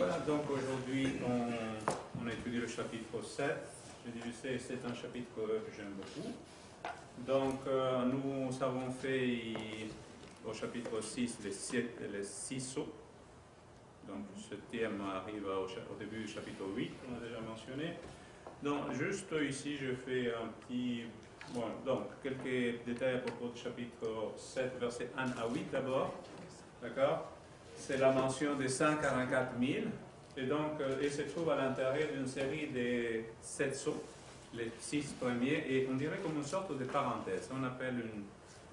Voilà, donc aujourd'hui on étudie le chapitre 7. Je dis c'est un chapitre que j'aime beaucoup. Donc nous avons fait au chapitre 6 les 6 sauts. Donc ce thème arrive au début du chapitre 8, on a déjà mentionné. Donc juste ici je fais un petit... Bon, donc quelques détails à propos du chapitre 7, versets 1 à 8 d'abord. D'accord? C'est la mention des 144 000. Et donc, il se trouve à l'intérieur d'une série de 7 sauts, les 6 premiers, et on dirait comme une sorte de parenthèse. On appelle une...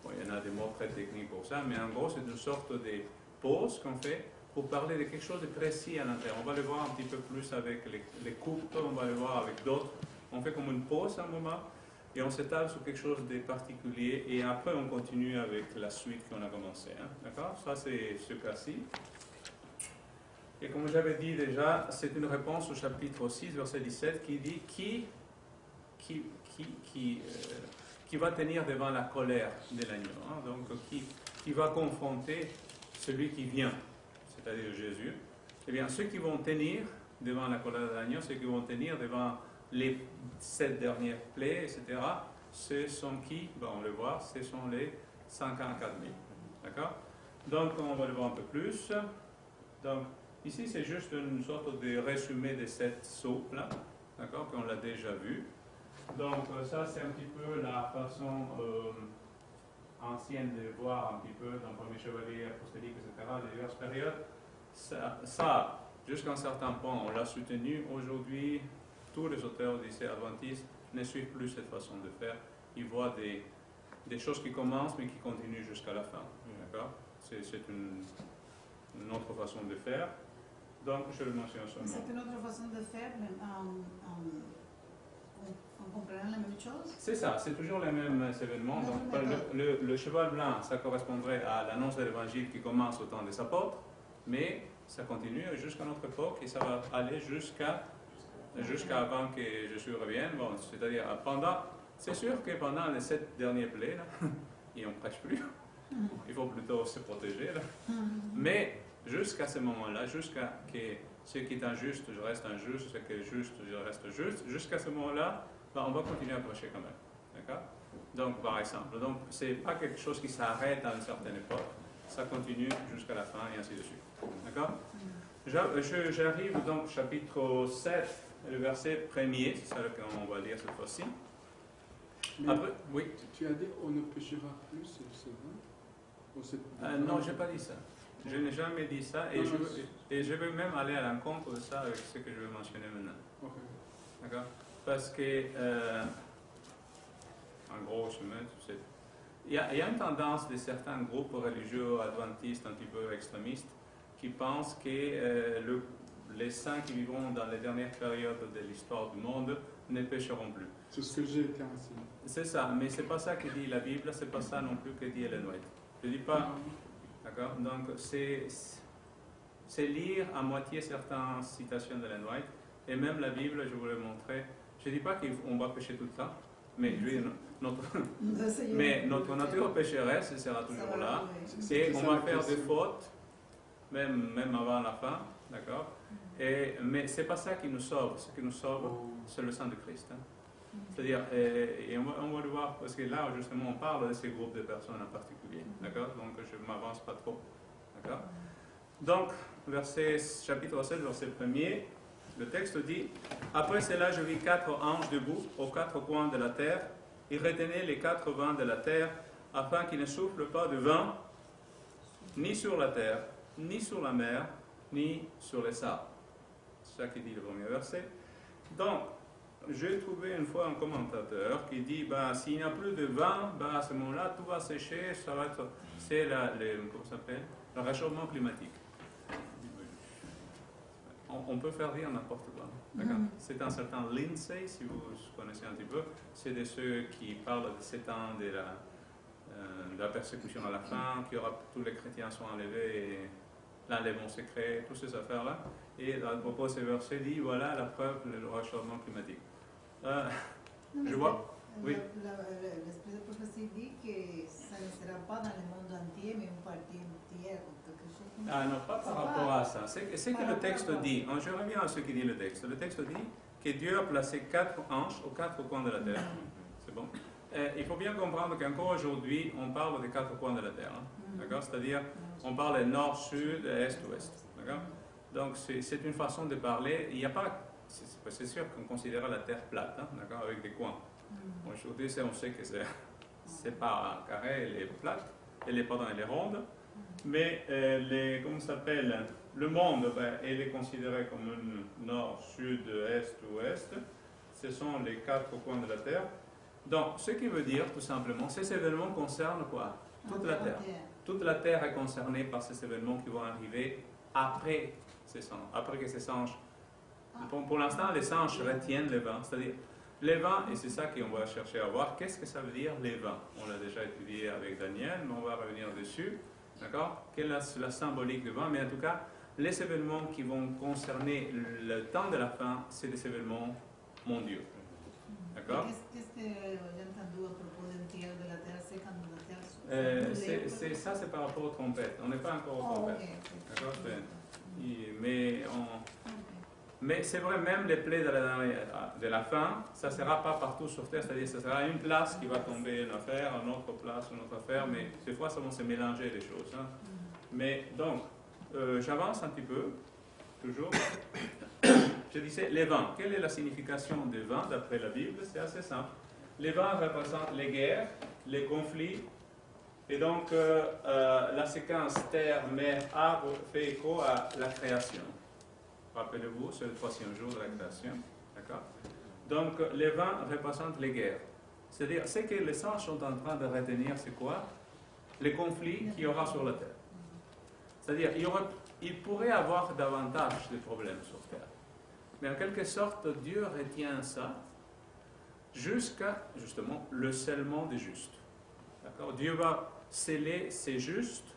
Bon, il y en a des mots très techniques pour ça, mais en gros, c'est une sorte de pause qu'on fait pour parler de quelque chose de précis à l'intérieur. On va le voir un petit peu plus avec les couples, on va le voir avec d'autres. On fait comme une pause à un moment, et on s'étale sur quelque chose de particulier, et après on continue avec la suite qu'on a commencé. Hein. D'accord? Ça, c'est ce cas-ci. Et comme j'avais dit déjà, c'est une réponse au chapitre 6, verset 17, qui dit qui va tenir devant la colère de l'agneau. Hein? Donc, qui va confronter celui qui vient, c'est-à-dire Jésus. Eh bien, ceux qui vont tenir devant la colère de l'agneau, ceux qui vont tenir devant les 7 dernières plaies, etc., ce sont qui? Ben, on le voit, ce sont les 144 000. D'accord? Donc, on va le voir un peu plus. Donc, ici, c'est juste une sorte de résumé des 7 sauts, là, d'accord, qu'on l'a déjà vu. Donc, ça, c'est un petit peu la façon ancienne de voir un petit peu dans le premier chevalier apostolique, etc., les diverses périodes. Ça jusqu'à un certain point, on l'a soutenu. Aujourd'hui, tous les auteurs d'essais adventistes ne suivent plus cette façon de faire. Ils voient des choses qui commencent, mais qui continuent jusqu'à la fin. D'accord? C'est une autre façon de faire. Donc, je le mentionne seulement. C'est une autre façon de faire, mais en comprenant la même chose? C'est ça, c'est toujours les mêmes événements. Donc, le cheval blanc, ça correspondrait à l'annonce de l'évangile qui commence au temps des apôtres, mais ça continue jusqu'à notre époque et ça va aller jusqu'à avant que Jésus revienne. Bon, c'est-à-dire c'est sûr que pendant les 7 derniers plaies, là, et on ne prêche plus, il faut plutôt se protéger, là. Mais jusqu'à ce moment-là, jusqu'à que ce qui est injuste, je reste injuste, ce qui est juste, je reste juste, jusqu'à ce moment-là, ben, on va continuer à prêcher quand même. D'accord? Donc, par exemple, ce n'est pas quelque chose qui s'arrête à une certaine époque, ça continue jusqu'à la fin et ainsi de suite. D'accord? J'arrive donc au chapitre 7, le verset 1er, c'est ça qu'on va lire cette fois-ci. Après, oui. Tu as dit on ne péchera plus, c'est vrai? Non, je n'ai pas dit ça. Je n'ai jamais dit ça et je veux même aller à l'encontre de ça avec ce que je vais mentionner maintenant. Okay. D'accord? Parce que, en gros, il y a une tendance de certains groupes religieux adventistes un petit peu extrémistes qui pensent que les saints qui vivront dans les dernières périodes de l'histoire du monde ne pécheront plus. C'est ce que j'ai été enseigné. C'est ça, mais c'est pas ça que dit la Bible, c'est pas ça non plus que dit Ellen White. Je dis pas, d'accord? Donc c'est lire à moitié certaines citations d'Ellen White, et même la Bible, je vous l'ai montré. Je dis pas qu'on va pécher tout le temps, mais notre nature pécheresse elle sera toujours là, et on va faire des fautes, même avant la fin, d'accord? Mais c'est pas ça qui nous sauve. Ce qui nous sauve, c'est le sang de Christ. Hein? C'est-à-dire, et on va le voir, parce que là, justement, on parle de ces groupes de personnes en particulier. D'accord? Donc, je ne m'avance pas trop. D'accord? Donc, chapitre 7, verset 1er, le texte dit « Après cela, je vis 4 anges debout aux 4 coins de la terre. Ils retenaient les 4 vents de la terre, afin qu'ils ne soufflent pas de vent, ni sur la terre, ni sur la mer, ni sur les sables. » C'est ça qui dit le premier verset. Donc, j'ai trouvé une fois un commentateur qui dit s'il n'y a plus de vent, à ce moment-là, tout va sécher, c'est le réchauffement climatique. On peut faire dire n'importe quoi. C'est un certain Lindsay, si vous connaissez un petit peu, c'est de ceux qui parlent de 7 ans de la persécution à la fin, tous les chrétiens sont enlevés et l'enlèvement secret, toutes ces affaires-là. Et à propos de ces versets, dit voilà la preuve du réchauffement climatique. Je vois. Oui. L'esprit de prophétie dit que ça ne sera pas dans le monde entier, mais une partie entière ou quelque chose comme ça. Ah non, pas par rapport à ça. C'est que le texte dit, je reviens à ce que dit le texte. Le texte dit que Dieu a placé 4 anges aux 4 coins de la terre. C'est bon? Il faut bien comprendre qu'encore aujourd'hui, on parle des 4 coins de la terre. D'accord? C'est-à-dire, on parle nord, sud, est, ouest. D'accord? Donc, c'est une façon de parler. Il n'y a pas... C'est sûr qu'on considère la terre plate, d'accord, avec des coins. Aujourd'hui, on sait que c'est pas carré, elle est plate, elle n'est pas dans les rondes. Mais, comment ça s'appelle? Le monde, elle est considérée comme un nord, sud, est, ouest. Ce sont les 4 coins de la terre. Donc, ce qui veut dire, tout simplement, ces événements concernent quoi? Toute la terre. Toute la terre est concernée par ces événements qui vont arriver après que ces anges. Pour l'instant, les anges retiennent les vents. C'est-à-dire, les vents, et c'est ça qu'on va chercher à voir, qu'est-ce que ça veut dire les vents? On l'a déjà étudié avec Daniel, mais on va revenir dessus. D'accord? Quelle est la symbolique du vent? Mais en tout cas, les événements qui vont concerner le temps de la fin, c'est des événements mondiaux. D'accord? Qu'est-ce que j'ai entendu à propos d'un tiers de la terre, c'est quand la terre ça, c'est par rapport aux trompettes. On n'est pas encore aux trompettes. D'accord? Mais c'est vrai, même les plaies de la fin, ça ne sera pas partout sur Terre, c'est-à-dire que ce sera une place qui va tomber une affaire, une autre place, une autre affaire, mais des fois ça va se mélanger les choses. Mais donc, j'avance un petit peu, toujours. Je disais, les vents. Quelle est la signification des vents d'après la Bible? C'est assez simple. Les vents représentent les guerres, les conflits, et donc la séquence terre, mer, arbre fait écho à la création. Rappelez-vous, c'est le 3e jour de la création. D'accord? Donc, les vents représentent les guerres. C'est-à-dire, ce que les anges sont en train de retenir, c'est quoi? Les conflits qu'il y aura sur la terre. C'est-à-dire, il pourrait y avoir davantage de problèmes sur terre. Mais en quelque sorte, Dieu retient ça jusqu'à, justement, le scellement des justes. D'accord? Dieu va sceller ces justes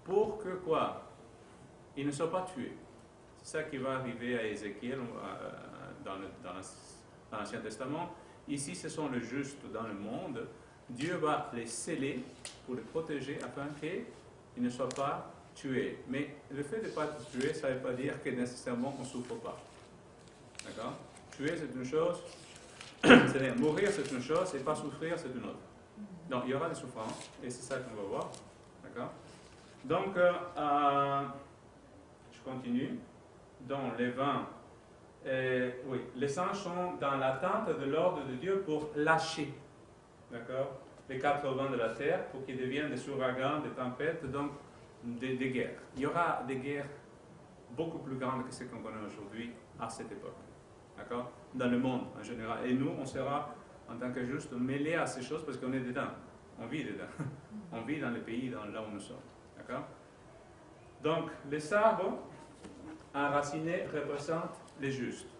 pour que quoi? Ils ne soient pas tués. C'est ça qui va arriver à Ézéchiel dans l'Ancien Testament. Ici, ce sont les justes dans le monde. Dieu va les sceller pour les protéger afin qu'ils ne soient pas tués. Mais le fait de ne pas être tué, ça ne veut pas dire que nécessairement on ne souffre pas. D'accord? Tuer, c'est une chose. C'est-à-dire, mourir, c'est une chose, et pas souffrir, c'est une autre. Donc, il y aura des souffrances, et c'est ça qu'on va voir. D'accord? Donc, je continue. Dans les vents, oui, les anges sont dans l'attente de l'ordre de Dieu pour lâcher, d'accord, les 4 vents de la terre pour qu'ils deviennent des ouragans, des tempêtes, donc des guerres. Il y aura des guerres beaucoup plus grandes que ce qu'on connaît aujourd'hui à cette époque, d'accord, dans le monde en général. Et nous, on sera, en tant que justes, mêlés à ces choses parce qu'on est dedans, on vit dedans, on vit dans les pays là où nous sommes, d'accord. Donc, les arbres enracinés représentent les justes.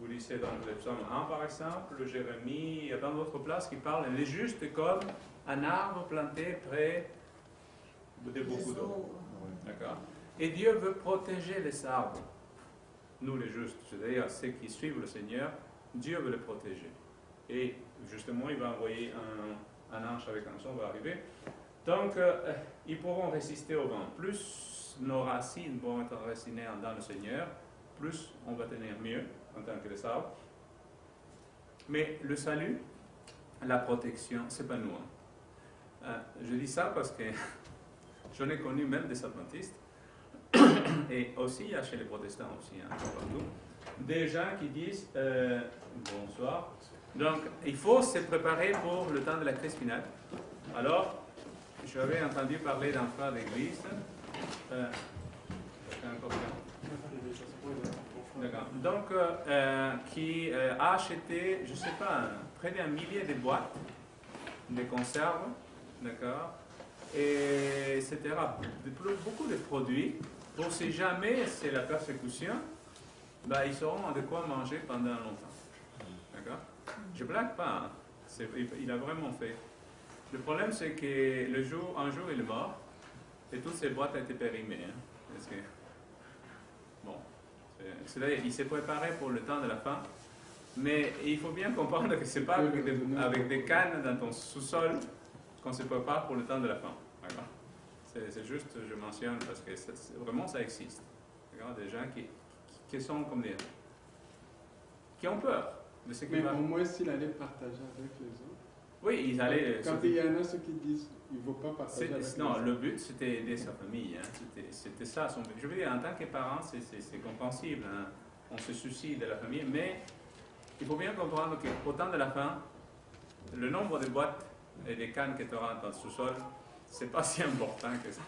Vous lisez dans le psaume 1 par exemple, le Jérémie, il y a dans d'autres places qui parlent les justes comme un arbre planté près de beaucoup d'eau. D'accord? Et Dieu veut protéger les arbres. Nous les justes, c'est-à-dire ceux qui suivent le Seigneur, Dieu veut les protéger. Et justement, il va envoyer un ange avec un son, va arriver. Donc, ils pourront résister au vent. Plus nos racines vont être racinées dans le Seigneur, plus on va tenir mieux en tant que les arbres. Mais le salut, la protection, c'est pas nous. Je dis ça parce que j'en ai connu même des adventistes, et aussi chez les protestants aussi, partout, des gens qui disent bonsoir. Donc, il faut se préparer pour le temps de la crise finale. Alors, j'avais entendu parler d'un frère d'église. Donc, qui a acheté, je ne sais pas, près d'un millier de boîtes de conserves, d'accord, et etc. Beaucoup de produits, pour si jamais c'est la persécution, ils sauront de quoi manger pendant longtemps. D'accord? Je ne blague pas, hein. Il a vraiment fait. Le problème, c'est que un jour, il est mort, et toutes ces boîtes ont été périmées. Hein. Parce que, bon, c'est-à-dire, il s'est préparé pour le temps de la fin, Mais il faut bien comprendre que c'est pas avec des cannes dans ton sous-sol qu'on se prépare pour le temps de la fin. D'accord? C'est juste, je mentionne parce que vraiment ça existe. D'accord? Des gens qui sont comme des... qui ont peur de ce qui Mais va... au moins, s'il allait partager avec les autres. Oui, ils allaient... Quand il y en a ceux qui disent qu'il ne faut pas partager avec les Non, autres. le but c'était aider sa famille. Hein. C'était ça son but. Je veux dire, en tant que parent, c'est compréhensible. Hein. On se soucie de la famille, mais il faut bien comprendre qu'au temps de la fin, le nombre de boîtes et de cannes que tu auras dans le sous-sol, c'est pas si important que ça.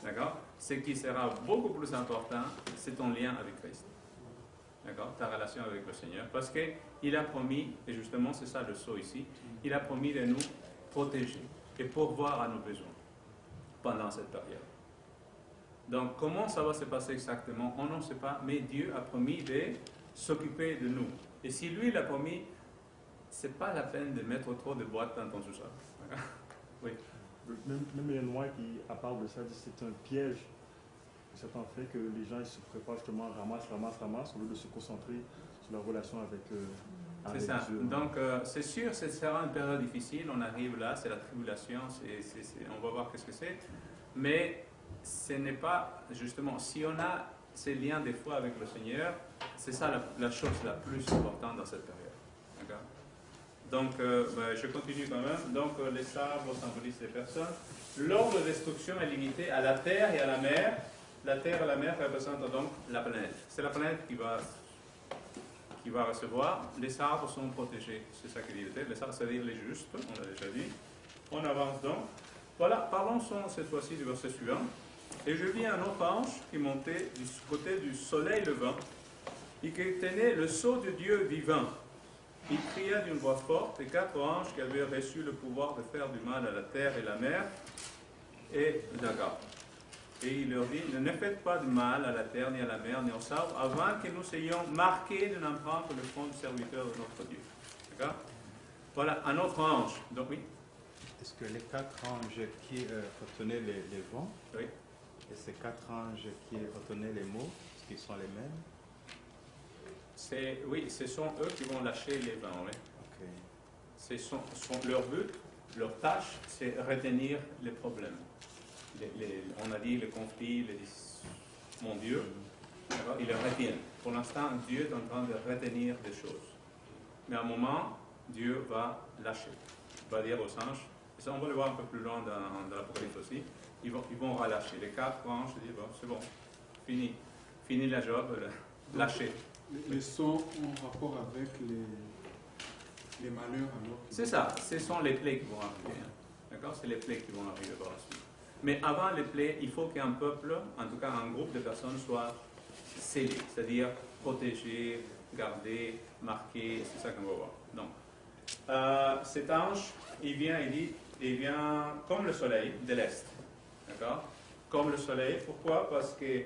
D'accord? Ce qui sera beaucoup plus important, c'est ton lien avec Christ. D'accord? Ta relation avec le Seigneur. Parce qu'il a promis, et justement c'est ça le sceau ici, il a promis de nous protéger et pourvoir à nos besoins pendant cette période. Donc comment ça va se passer exactement, on ne sait pas, mais Dieu a promis de s'occuper de nous. Et si lui l'a promis, c'est pas la peine de mettre trop de boîtes dans ton sous-sol. Oui. Même il y a une loi qui parle de ça, dit que c'est un piège. C'est en fait que les gens ils se préparent justement, ramassent, au lieu de se concentrer sur leur relation avec C'est ça. Dieu. Donc, c'est sûr, ce sera une période difficile. On arrive là, c'est la tribulation, on va voir qu'est-ce que c'est. Mais ce n'est pas, justement, si on a ces liens des fois avec le Seigneur, c'est ça la chose la plus importante dans cette période. D'accord? Donc, je continue quand même. Donc, les sabres symbolisent les personnes. L'ordre de destruction est limité à la terre et à la mer. La terre et la mer représentent donc la planète. C'est la planète qui va recevoir. Les arbres sont protégés. C'est ça qu'il dit le texte. Les arbres, c'est-à-dire les justes, on l'a déjà dit. On avance donc. Voilà, parlons cette fois-ci du verset suivant. Et je vis un autre ange qui montait du côté du soleil levant et qui tenait le sceau de Dieu vivant. Il cria d'une voix forte, et 4 anges qui avaient reçu le pouvoir de faire du mal à la terre et la mer, et d'accord. Et il leur dit, ne faites pas de mal à la terre, ni à la mer, ni aux arbres, avant que nous ayons marqué d'une empreinte le front du serviteur de notre Dieu. D'accord? Voilà, un autre ange. Donc oui. Est-ce que les 4 anges qui retenaient les vents, Oui. et ces 4 anges qui retenaient les mots, est-ce qu'ils sont les mêmes? Oui, ce sont eux qui vont lâcher les vents. Oui. Okay. Leur but, leur tâche, c'est retenir les problèmes. On a dit les conflits, mon Dieu, ils les retiennent. Pour l'instant, Dieu est en train de retenir des choses. Mais à un moment, Dieu va lâcher. Il va dire aux anges, et ça on va le voir un peu plus loin dans l'Apocalypse aussi, ils vont relâcher. Les 4 anges disent, bon, c'est bon, fini la job, lâchez. Les sons ont rapport avec les malheurs alors. C'est ça, ce sont les plaies qui vont arriver. Hein. D'accord? C'est les plaies qui vont arriver par la suite. Mais avant les plaies, il faut qu'un peuple, en tout cas un groupe de personnes, soit scellé, c'est-à-dire protégé, gardé, marqué, c'est ça qu'on va voir. Donc, cet ange, il vient comme le soleil de l'Est. D'accord? Comme le soleil, pourquoi? Parce que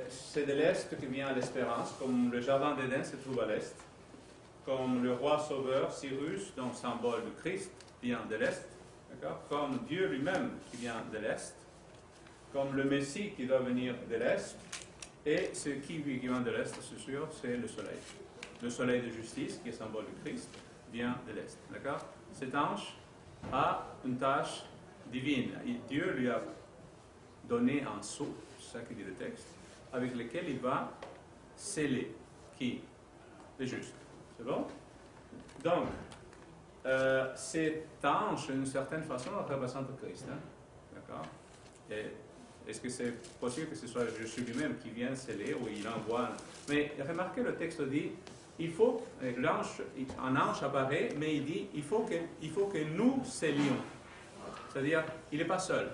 c'est de l'Est que vient l'espérance, comme le jardin d'Éden se trouve à l'Est, comme le roi sauveur Cyrus, donc symbole de Christ, vient de l'Est, comme Dieu lui-même qui vient de l'Est, comme le Messie qui doit venir de l'Est, et ce qui vient de l'Est, c'est sûr, c'est le soleil. Le soleil de justice, qui est symbole de Christ, vient de l'Est. D'accord? Cet ange a une tâche divine. Dieu lui a donné un sceau, c'est ça que dit le texte, avec lequel il va sceller qui? Les justes. C'est bon? Donc, cet ange, d'une certaine façon, représente Christ. Hein? D'accord? Est-ce que c'est possible que ce soit Jésus lui-même qui vient sceller ou il envoie? Mais remarquez, le texte dit, un ange apparaît, mais il dit, il faut que nous scellions. C'est-à-dire, il n'est pas seul.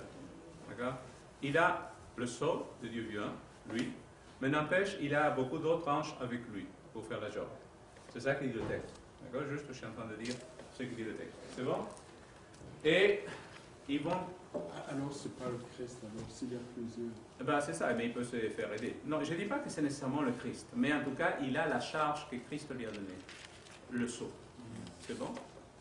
D'accord? Il a le sceau de Dieu vivant, lui, mais n'empêche, il a beaucoup d'autres anges avec lui pour faire le job. C'est ça qu'il dit le texte. D'accord? Juste, je suis en train de dire ce qu'il dit le texte. C'est bon? Et ils vont... Alors, c'est pas le Christ, alors s'il y a plusieurs. Ben, c'est ça, mais il peut se faire aider. Non, je ne dis pas que c'est nécessairement le Christ, mais en tout cas, il a la charge que Christ lui a donnée, le sceau. C'est bon?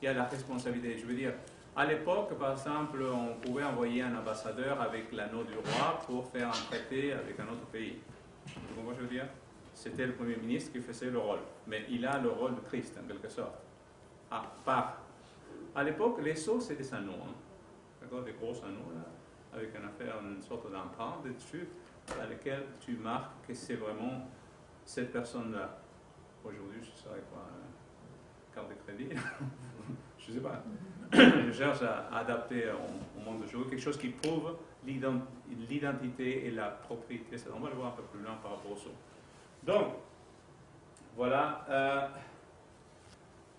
Il a la responsabilité. Je veux dire, à l'époque, par exemple, on pouvait envoyer un ambassadeur avec l'anneau du roi pour faire un traité avec un autre pays. Tu comprends ce que je veux dire? c'était le Premier ministre qui faisait le rôle. Mais il a le rôle de Christ, en quelque sorte. À l'époque, les sceaux, c'est des anneaux. Hein. D'accord, des gros anneaux, là, avec une sorte d'empreinte dessus, dans lequel tu marques que c'est vraiment cette personne-là. Aujourd'hui, ce serait quoi, carte de crédit? Je ne sais pas. Je cherche à adapter au monde d'aujourd'hui quelque chose qui prouve l'identité et la propriété. On va le voir un peu plus loin par rapport au sceau. Donc, voilà.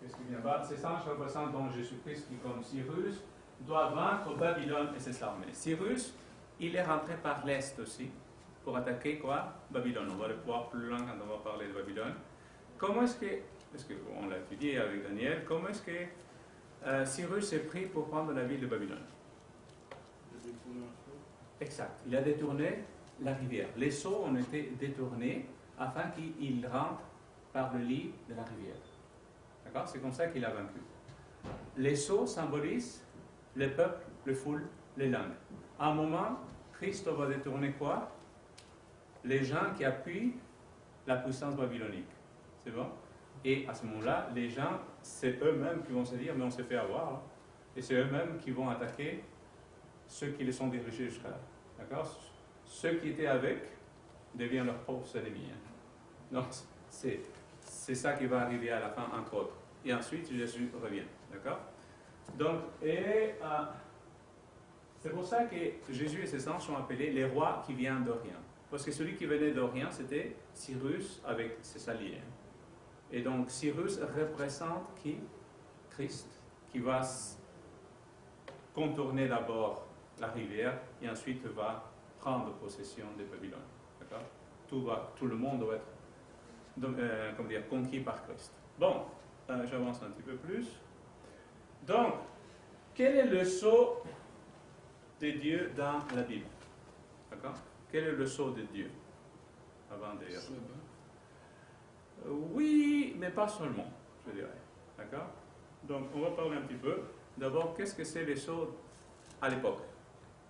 Qu'est-ce qui vient bas? Ces anges représentent donc Jésus-Christ qui, comme Cyrus, doit vaincre Babylone et ses armées. Cyrus, il est rentré par l'Est aussi pour attaquer quoi? Babylone. On va le voir plus loin quand on va parler de Babylone. Comment est-ce que, parce qu'on l'a étudié avec Daniel, comment est-ce que Cyrus est pris pour prendre la ville de Babylone? Exact. Il a détourné la rivière. Les sceaux ont été détournés afin qu'il rentre par le lit de la rivière. D'accord? C'est comme ça qu'il a vaincu. Les sceaux symbolisent le peuple, le foule, les langues. À un moment, Christ va détourner quoi? Les gens qui appuient la puissance babylonique. C'est bon? Et à ce moment-là, les gens, c'est eux-mêmes qui vont se dire, mais on s'est fait avoir. Hein. Et c'est eux-mêmes qui vont attaquer ceux qui les sont dirigés jusqu'à là. D'accord? Ceux qui étaient avec deviennent leurs propres ennemis. Hein. Donc, c'est ça qui va arriver à la fin, entre autres. Et ensuite, Jésus revient. D'accord? Donc, c'est pour ça que Jésus et ses anges sont appelés les rois qui viennent d'Orient. Parce que celui qui venait d'Orient, c'était Cyrus avec ses alliés. Et donc, Cyrus représente qui? Christ, qui va contourner d'abord la rivière et ensuite va prendre possession de Babylone. D'accord? Tout le monde doit être conquis par Christ. Bon, j'avance un petit peu plus. Donc, quel est le sceau de Dieu dans la Bible? D'accord? Quel est le sceau de Dieu? Avant d'ailleurs. Oui, mais pas seulement, je dirais. D'accord? Donc, on va parler un petit peu. D'abord, qu'est-ce que c'est les sceaux à l'époque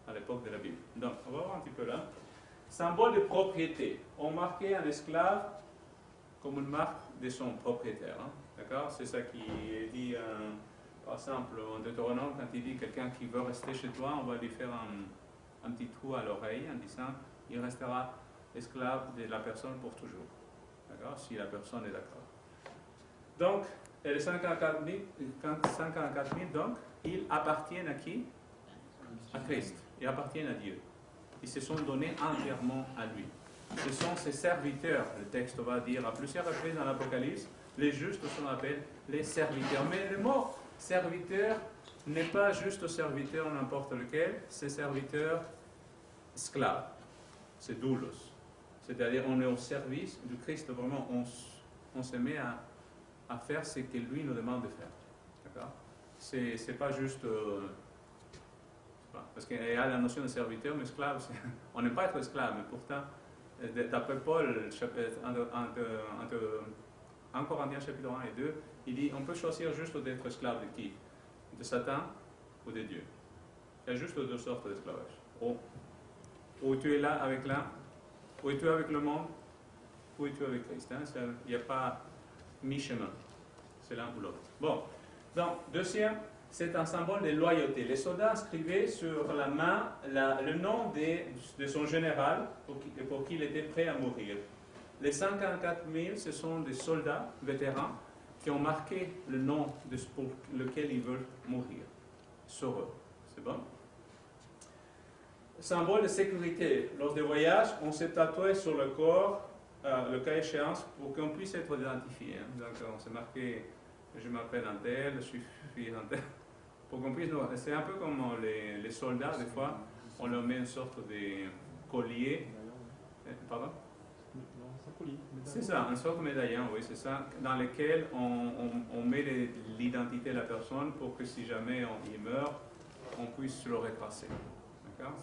de la Bible? Donc, on va voir un petit peu là. Symbole de propriété. On marquait un esclave comme une marque de son propriétaire. Hein? D'accord? C'est ça qui est dit, par exemple, en Deutéronome, quand il dit quelqu'un qui veut rester chez toi, on va lui faire un petit trou à l'oreille en disant il restera esclave de la personne pour toujours. D'accord? Si la personne est d'accord. Donc, les 144 000, donc, ils appartiennent à qui? À Christ. Ils appartiennent à Dieu. Ils se sont donnés entièrement à lui. Ce sont ses serviteurs, le texte va dire à plusieurs reprises dans l'Apocalypse, les justes sont appelés les serviteurs. Mais le mot serviteur n'est pas juste serviteur n'importe lequel, c'est serviteur esclave. C'est doulos. C'est-à-dire on est au service du Christ, vraiment on se met à faire ce que lui nous demande de faire. D'accord? C'est pas juste... parce qu'il y a la notion de serviteur, mais esclave, on n'aime pas être esclave, mais pourtant, d'après Paul, en Corinthiens chapitre 1 et 2, il dit on peut choisir juste d'être esclave de qui? De Satan ou de Dieu. Il y a juste deux sortes d'esclavage. Ou tu es là avec l'un, ou tu es avec le monde, ou tu es avec Christ. Hein? Il n'y a pas mi-chemin. C'est l'un ou l'autre. Bon, donc, deuxième, c'est un symbole de loyauté. Les soldats inscrivaient sur la main le nom de son général pour qui il était prêt à mourir. Les 144 000, ce sont des soldats vétérans qui ont marqué le nom pour lequel ils veulent mourir sur eux. C'est bon? Symbole de sécurité. Lors des voyages, on s'est tatoué sur le corps, le cas échéance, pour qu'on puisse être identifié. Hein. Donc, on s'est marqué, je m'appelle un tel, je suis un tel. Pour qu'on puisse nous... C'est un peu comme les soldats, des fois, on leur met une sorte de collier. Pardon? C'est ça, une sorte de médaillon, oui, c'est ça, dans lequel on met l'identité de la personne pour que si jamais il meurt, on puisse le retracer. D'accord?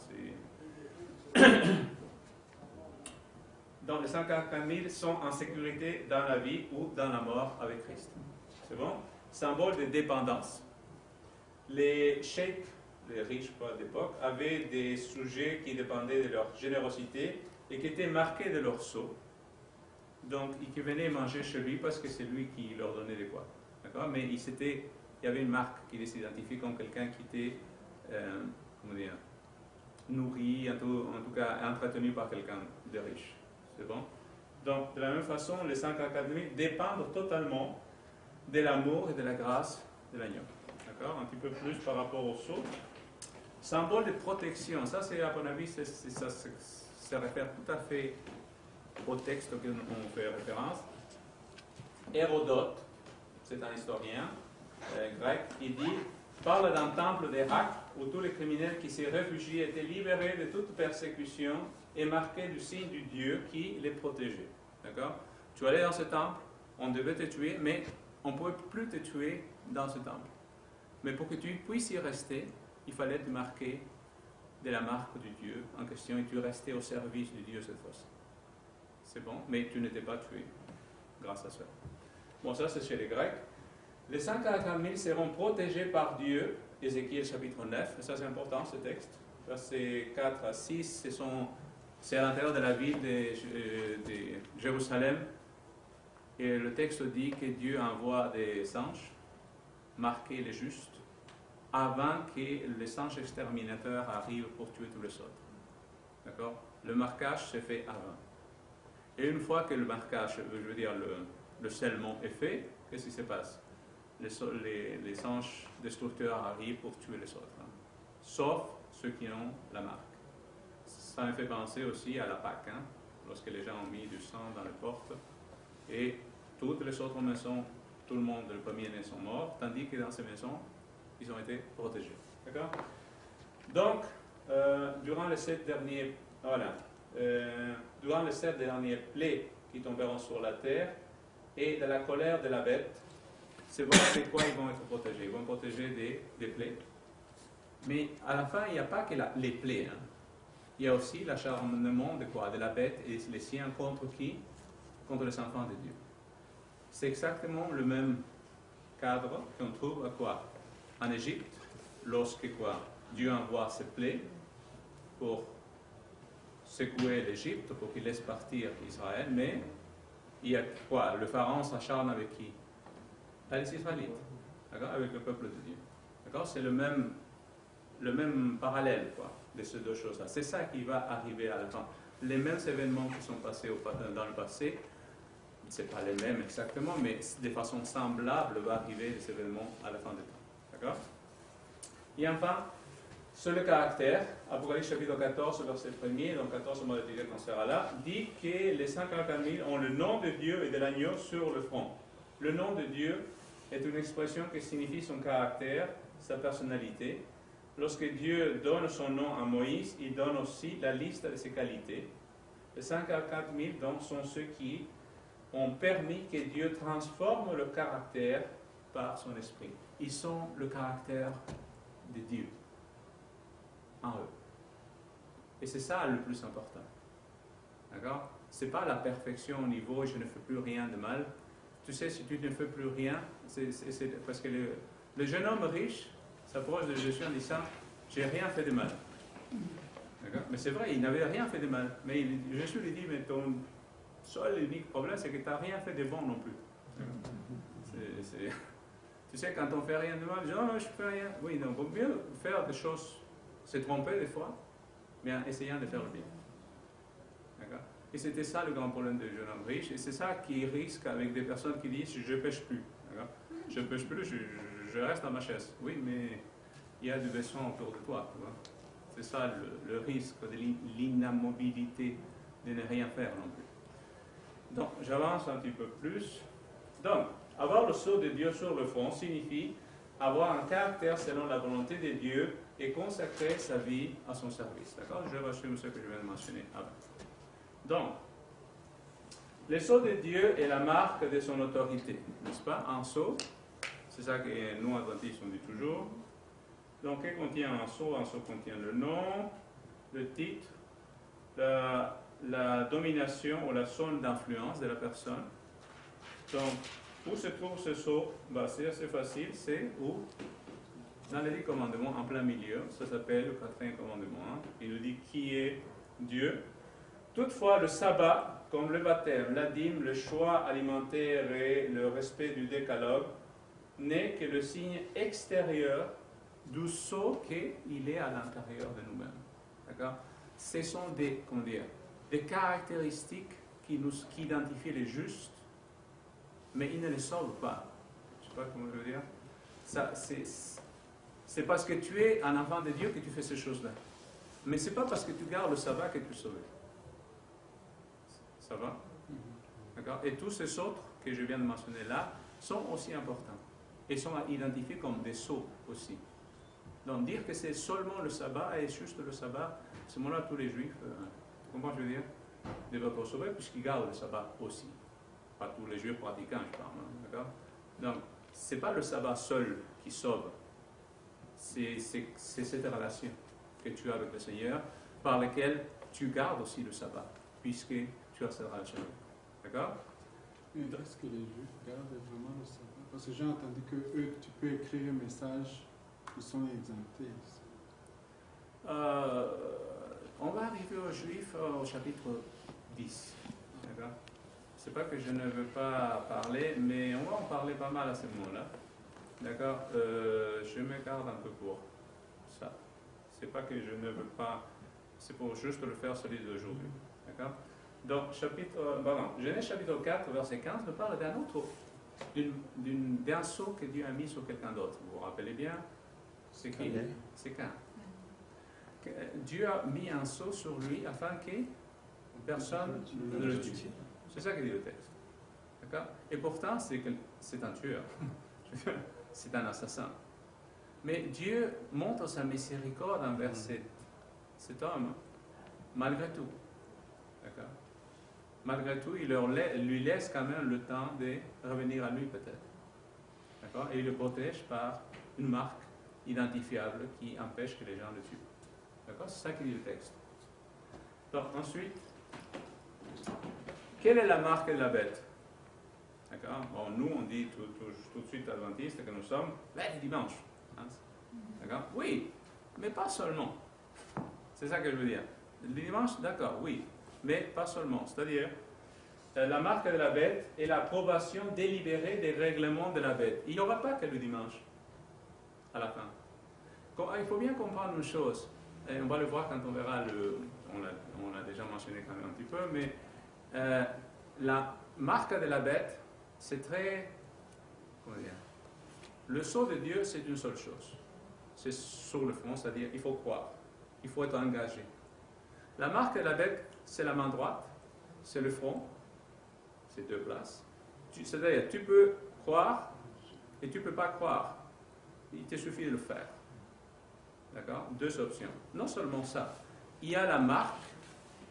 Donc les 144 000 sont en sécurité dans la vie ou dans la mort avec Christ. C'est bon? Symbole de dépendance. Les sheikhs, les riches d'époque, avaient des sujets qui dépendaient de leur générosité et qui étaient marqués de leur sceau. donc qui venaient manger chez lui parce que c'est lui qui leur donnait des quoi. D'accord? Mais il y avait une marque qui les identifiait comme quelqu'un qui était, comment dire, nourri, en tout cas entretenu par quelqu'un de riche. C'est bon? Donc, de la même façon, les 144 000 dépendent totalement de l'amour et de la grâce de l'agneau. D'accord? Un petit peu plus par rapport au sceau. Symbole de protection, ça c'est à mon avis, ça se réfère tout à fait au texte auquel on fait référence. Hérodote, c'est un historien grec, il dit, parle d'un temple d'Héracle où tous les criminels qui s'y réfugiaient étaient libérés de toute persécution et marqués du signe du Dieu qui les protégeait. D'accord? Tu allais dans ce temple, on devait te tuer, mais on ne pouvait plus te tuer dans ce temple. Mais pour que tu puisses y rester, il fallait te marquer de la marque du Dieu en question et tu restais au service du Dieu cette fois-ci. C'est bon, mais tu n'étais pas tué grâce à ça. Bon, ça c'est chez les Grecs. Les 144 000 seront protégés par Dieu, Ézéchiel chapitre 9, et ça c'est important ce texte. Versets 4 à 6, c'est à l'intérieur de la ville de Jérusalem. Et le texte dit que Dieu envoie des anges marquer les justes avant que les anges exterminateurs arrivent pour tuer tous les autres. D'accord? Le marquage se fait avant. Et une fois que le marquage, je veux dire le scellement est fait, qu'est-ce qui se passe? Les anges destructeurs arrivent pour tuer les autres, hein, sauf ceux qui ont la marque. Ça me fait penser aussi à la Pâque, hein, lorsque les gens ont mis du sang dans les portes et toutes les autres maisons, tout le monde, le premier-né sont morts, tandis que dans ces maisons, ils ont été protégés. D'accord? Donc, durant les 7 derniers, durant les 7 derniers plaies qui tomberont sur la terre et de la colère de la bête, c'est vrai de quoi ils vont être protégés. Ils vont être protégés des plaies. Mais à la fin, il n'y a pas que les plaies. Hein. Il y a aussi l'acharnement de quoi? De la bête et les siens contre qui? Contre les enfants de Dieu. C'est exactement le même cadre qu'on trouve à quoi? En Égypte, lorsque quoi? Dieu envoie ses plaies pour secouer l'Égypte, pour qu'il laisse partir Israël, mais il y a quoi? Le pharaon s'acharne avec qui? Avec les Israélites, d'accord? Avec le peuple de Dieu. D'accord? C'est le même parallèle quoi, de ces deux choses-là. C'est ça qui va arriver à la fin. Les mêmes événements qui sont passés dans le passé, ce n'est pas les mêmes exactement, mais de façon semblable va arriver les événements à la fin du temps. D'accord? Et enfin, sur le caractère, Apocalypse chapitre 14, verset 1er, donc 14, on va l'étudier quand on sera là, dit que les 144 000 ont le nom de Dieu et de l'agneau sur le front. Le nom de Dieu est une expression qui signifie son caractère, sa personnalité. Lorsque Dieu donne son nom à Moïse, il donne aussi la liste de ses qualités. Les 144 000 donc sont ceux qui ont permis que Dieu transforme le caractère par son esprit. Ils sont le caractère de Dieu en eux. Et c'est ça le plus important. D'accord? Ce n'est pas la perfection au niveau je ne fais plus rien de mal. Tu sais, si tu ne fais plus rien, c'est parce que le jeune homme riche s'approche de Jésus en disant j'ai rien fait de mal. D'accord? Mais c'est vrai, il n'avait rien fait de mal. Mais Jésus lui dit mais ton seul et unique problème, c'est que tu n'as rien fait de bon non plus. Tu sais, quand on fait rien de mal, je dis non, je ne fais rien. Oui, non, il vaut mieux faire des choses, se tromper des fois, mais en essayant de faire le bien. D'accord? Et c'était ça le grand problème des jeunes hommes riches, et c'est ça qui risque avec des personnes qui disent je ne pêche plus. D'accord? Je ne pêche plus, je reste dans ma chaise. Oui, mais il y a du besoin autour de toi. Tu vois? C'est ça le risque de l'inamobilité de ne rien faire non plus. Donc, j'avance un petit peu plus. Donc, avoir le sceau de Dieu sur le front signifie avoir un caractère selon la volonté de Dieu et consacrer sa vie à son service. D'accord? Je résume ce que je viens de mentionner avant. Donc, le sceau de Dieu est la marque de son autorité, n'est-ce pas? Un sceau, c'est ça que nous, adventistes, on dit toujours. Donc, qu'est-ce que contient un sceau? Un sceau contient le nom, le titre, la domination ou la zone d'influence de la personne. Donc, où se trouve ce sceau? C'est assez facile, c'est où? Dans les 10 commandements, en plein milieu, ça s'appelle le 4e commandement. Il nous dit qui est Dieu. Toutefois, le sabbat, comme le baptême, la dîme, le choix alimentaire et le respect du décalogue, n'est que le signe extérieur du sceau qu'il est à l'intérieur de nous-mêmes. D'accord? Ce sont des, comment dire, des caractéristiques qui identifient les justes, mais ils ne les sauvent pas. Je ne sais pas comment je veux dire. C'est parce que tu es un enfant de Dieu que tu fais ces choses-là. Mais ce n'est pas parce que tu gardes le sabbat que tu es sauvé. Ça va? D'accord? Et tous ces autres que je viens de mentionner là sont aussi importants. Et sont identifiés comme des sceaux aussi. Donc dire que c'est seulement le sabbat et juste le sabbat, à ce moment-là, tous les juifs, tu comprends ce que je veux dire, ne doivent pas sauver puisqu'ils gardent le sabbat aussi. Pas tous les juifs pratiquants, je parle. Hein, d'accord? Donc, ce n'est pas le sabbat seul qui sauve. C'est cette relation que tu as avec le Seigneur par laquelle tu gardes aussi le sabbat, puisque tu as cette relation. D'accord? Mais est-ce que les Juifs gardent vraiment le sabbat? Parce que j'ai entendu que eux, tu peux écrire un message, ils sont exemptés. On va arriver aux Juifs au chapitre 10. D'accord? C'est pas que je ne veux pas parler, mais on va en parler pas mal à ce moment-là. D'accord? Je me garde un peu pour ça. C'est pas que je ne veux pas, c'est pour juste le faire celui d'aujourd'hui. D'accord? Donc, Genèse chapitre 4, verset 15, nous parle d'un autre, d'un sceau que Dieu a mis sur quelqu'un d'autre. Vous vous rappelez bien? C'est qui? C'est Cain. Dieu a mis un sceau sur lui afin que personne ne le tue. C'est ça que dit le texte. D'accord? Et pourtant, c'est un tueur. C'est un assassin. Mais Dieu montre sa miséricorde envers cet homme, malgré tout. D'accord? Malgré tout, il lui laisse quand même le temps de revenir à lui peut-être. D'accord? Et il le protège par une marque identifiable qui empêche que les gens le tuent. D'accord? C'est ça qui dit le texte. Donc ensuite, quelle est la marque de la bête? D'accord? Bon, nous, on dit tout de suite adventistes que nous sommes le dimanche. Hein? D'accord? Oui, mais pas seulement. C'est ça que je veux dire. Le dimanche, d'accord, oui, mais pas seulement. C'est-à-dire, la marque de la bête est l'approbation délibérée des règlements de la bête. Il n'y aura pas que le dimanche, à la fin. Il faut bien comprendre une chose, et on va le voir quand on verra on l'a déjà mentionné quand même un petit peu, mais la marque de la bête, c'est très, comment dire, le sceau de Dieu, c'est une seule chose. C'est sur le front, c'est-à-dire il faut croire, il faut être engagé. La marque de la bête, c'est la main droite, c'est le front, c'est deux places. C'est-à-dire, tu peux croire et tu ne peux pas croire. Il te suffit de le faire. D'accord? Deux options. Non seulement ça, il y a la marque,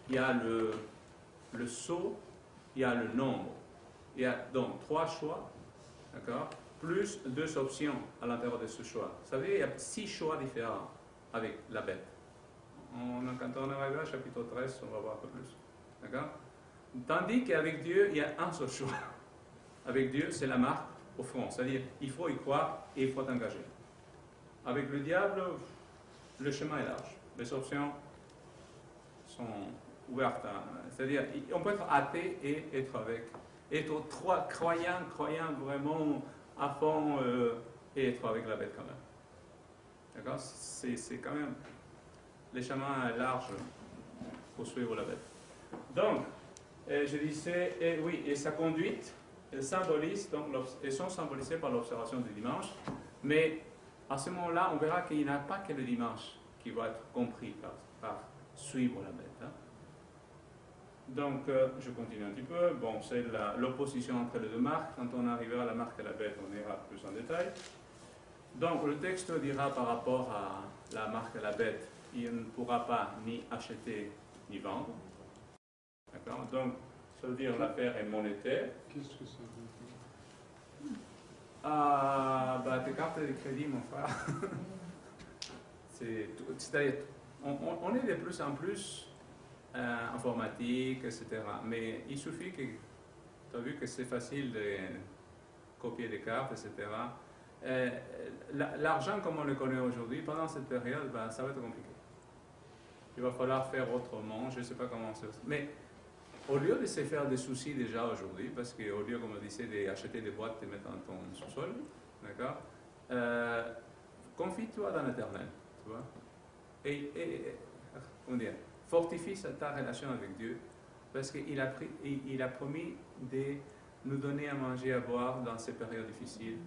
il y a le sceau, il y a le nombre. Il y a donc trois choix, d'accord? Plus deux options à l'intérieur de ce choix. Vous savez, il y a 6 choix différents avec la bête. Quand on arrivera au chapitre 13, on va voir un peu plus. D'accord? Tandis qu'avec Dieu, il y a un seul choix. Avec Dieu, c'est la marque au front. C'est-à-dire, il faut y croire et il faut t'engager. Avec le diable, le chemin est large. Les options sont ouvertes. C'est-à-dire, on peut être athée et être avec. Être croyant vraiment à fond et être avec la bête quand même. D'accord? C'est quand même... Les chemins larges pour suivre la bête. Donc, je disais, et sa conduite, elle symbolise, donc, elles sont symbolisées par l'observation du dimanche, mais à ce moment-là, on verra qu'il n'y a pas que le dimanche qui va être compris par suivre la bête. Hein. Donc, je continue un petit peu. Bon, c'est l'opposition entre les deux marques. Quand on arrivera à la marque de la bête, on ira plus en détail. Donc, le texte dira par rapport à la marque de la bête, il ne pourra pas ni acheter ni vendre. D'accord? Donc, ça veut dire l'affaire est monétaire. Qu'est-ce que ça veut dire? Tes cartes de crédit, mon frère. C'est-à-dire, on est de plus en plus informatique, etc. Mais il suffit que tu as vu que c'est facile de copier des cartes, etc. L'argent comme on le connaît aujourd'hui, pendant cette période, ça va être compliqué. il va falloir faire autrement, je ne sais pas comment ça. Mais au lieu de se faire des soucis déjà aujourd'hui, parce qu'au lieu, comme on disait, d'acheter des boîtes et mettre dans ton sous-sol, d'accord, confie-toi dans l'Éternel, tu vois, comment dire, fortifie ta relation avec Dieu, parce qu'il a promis de nous donner à manger, à boire dans ces périodes difficiles,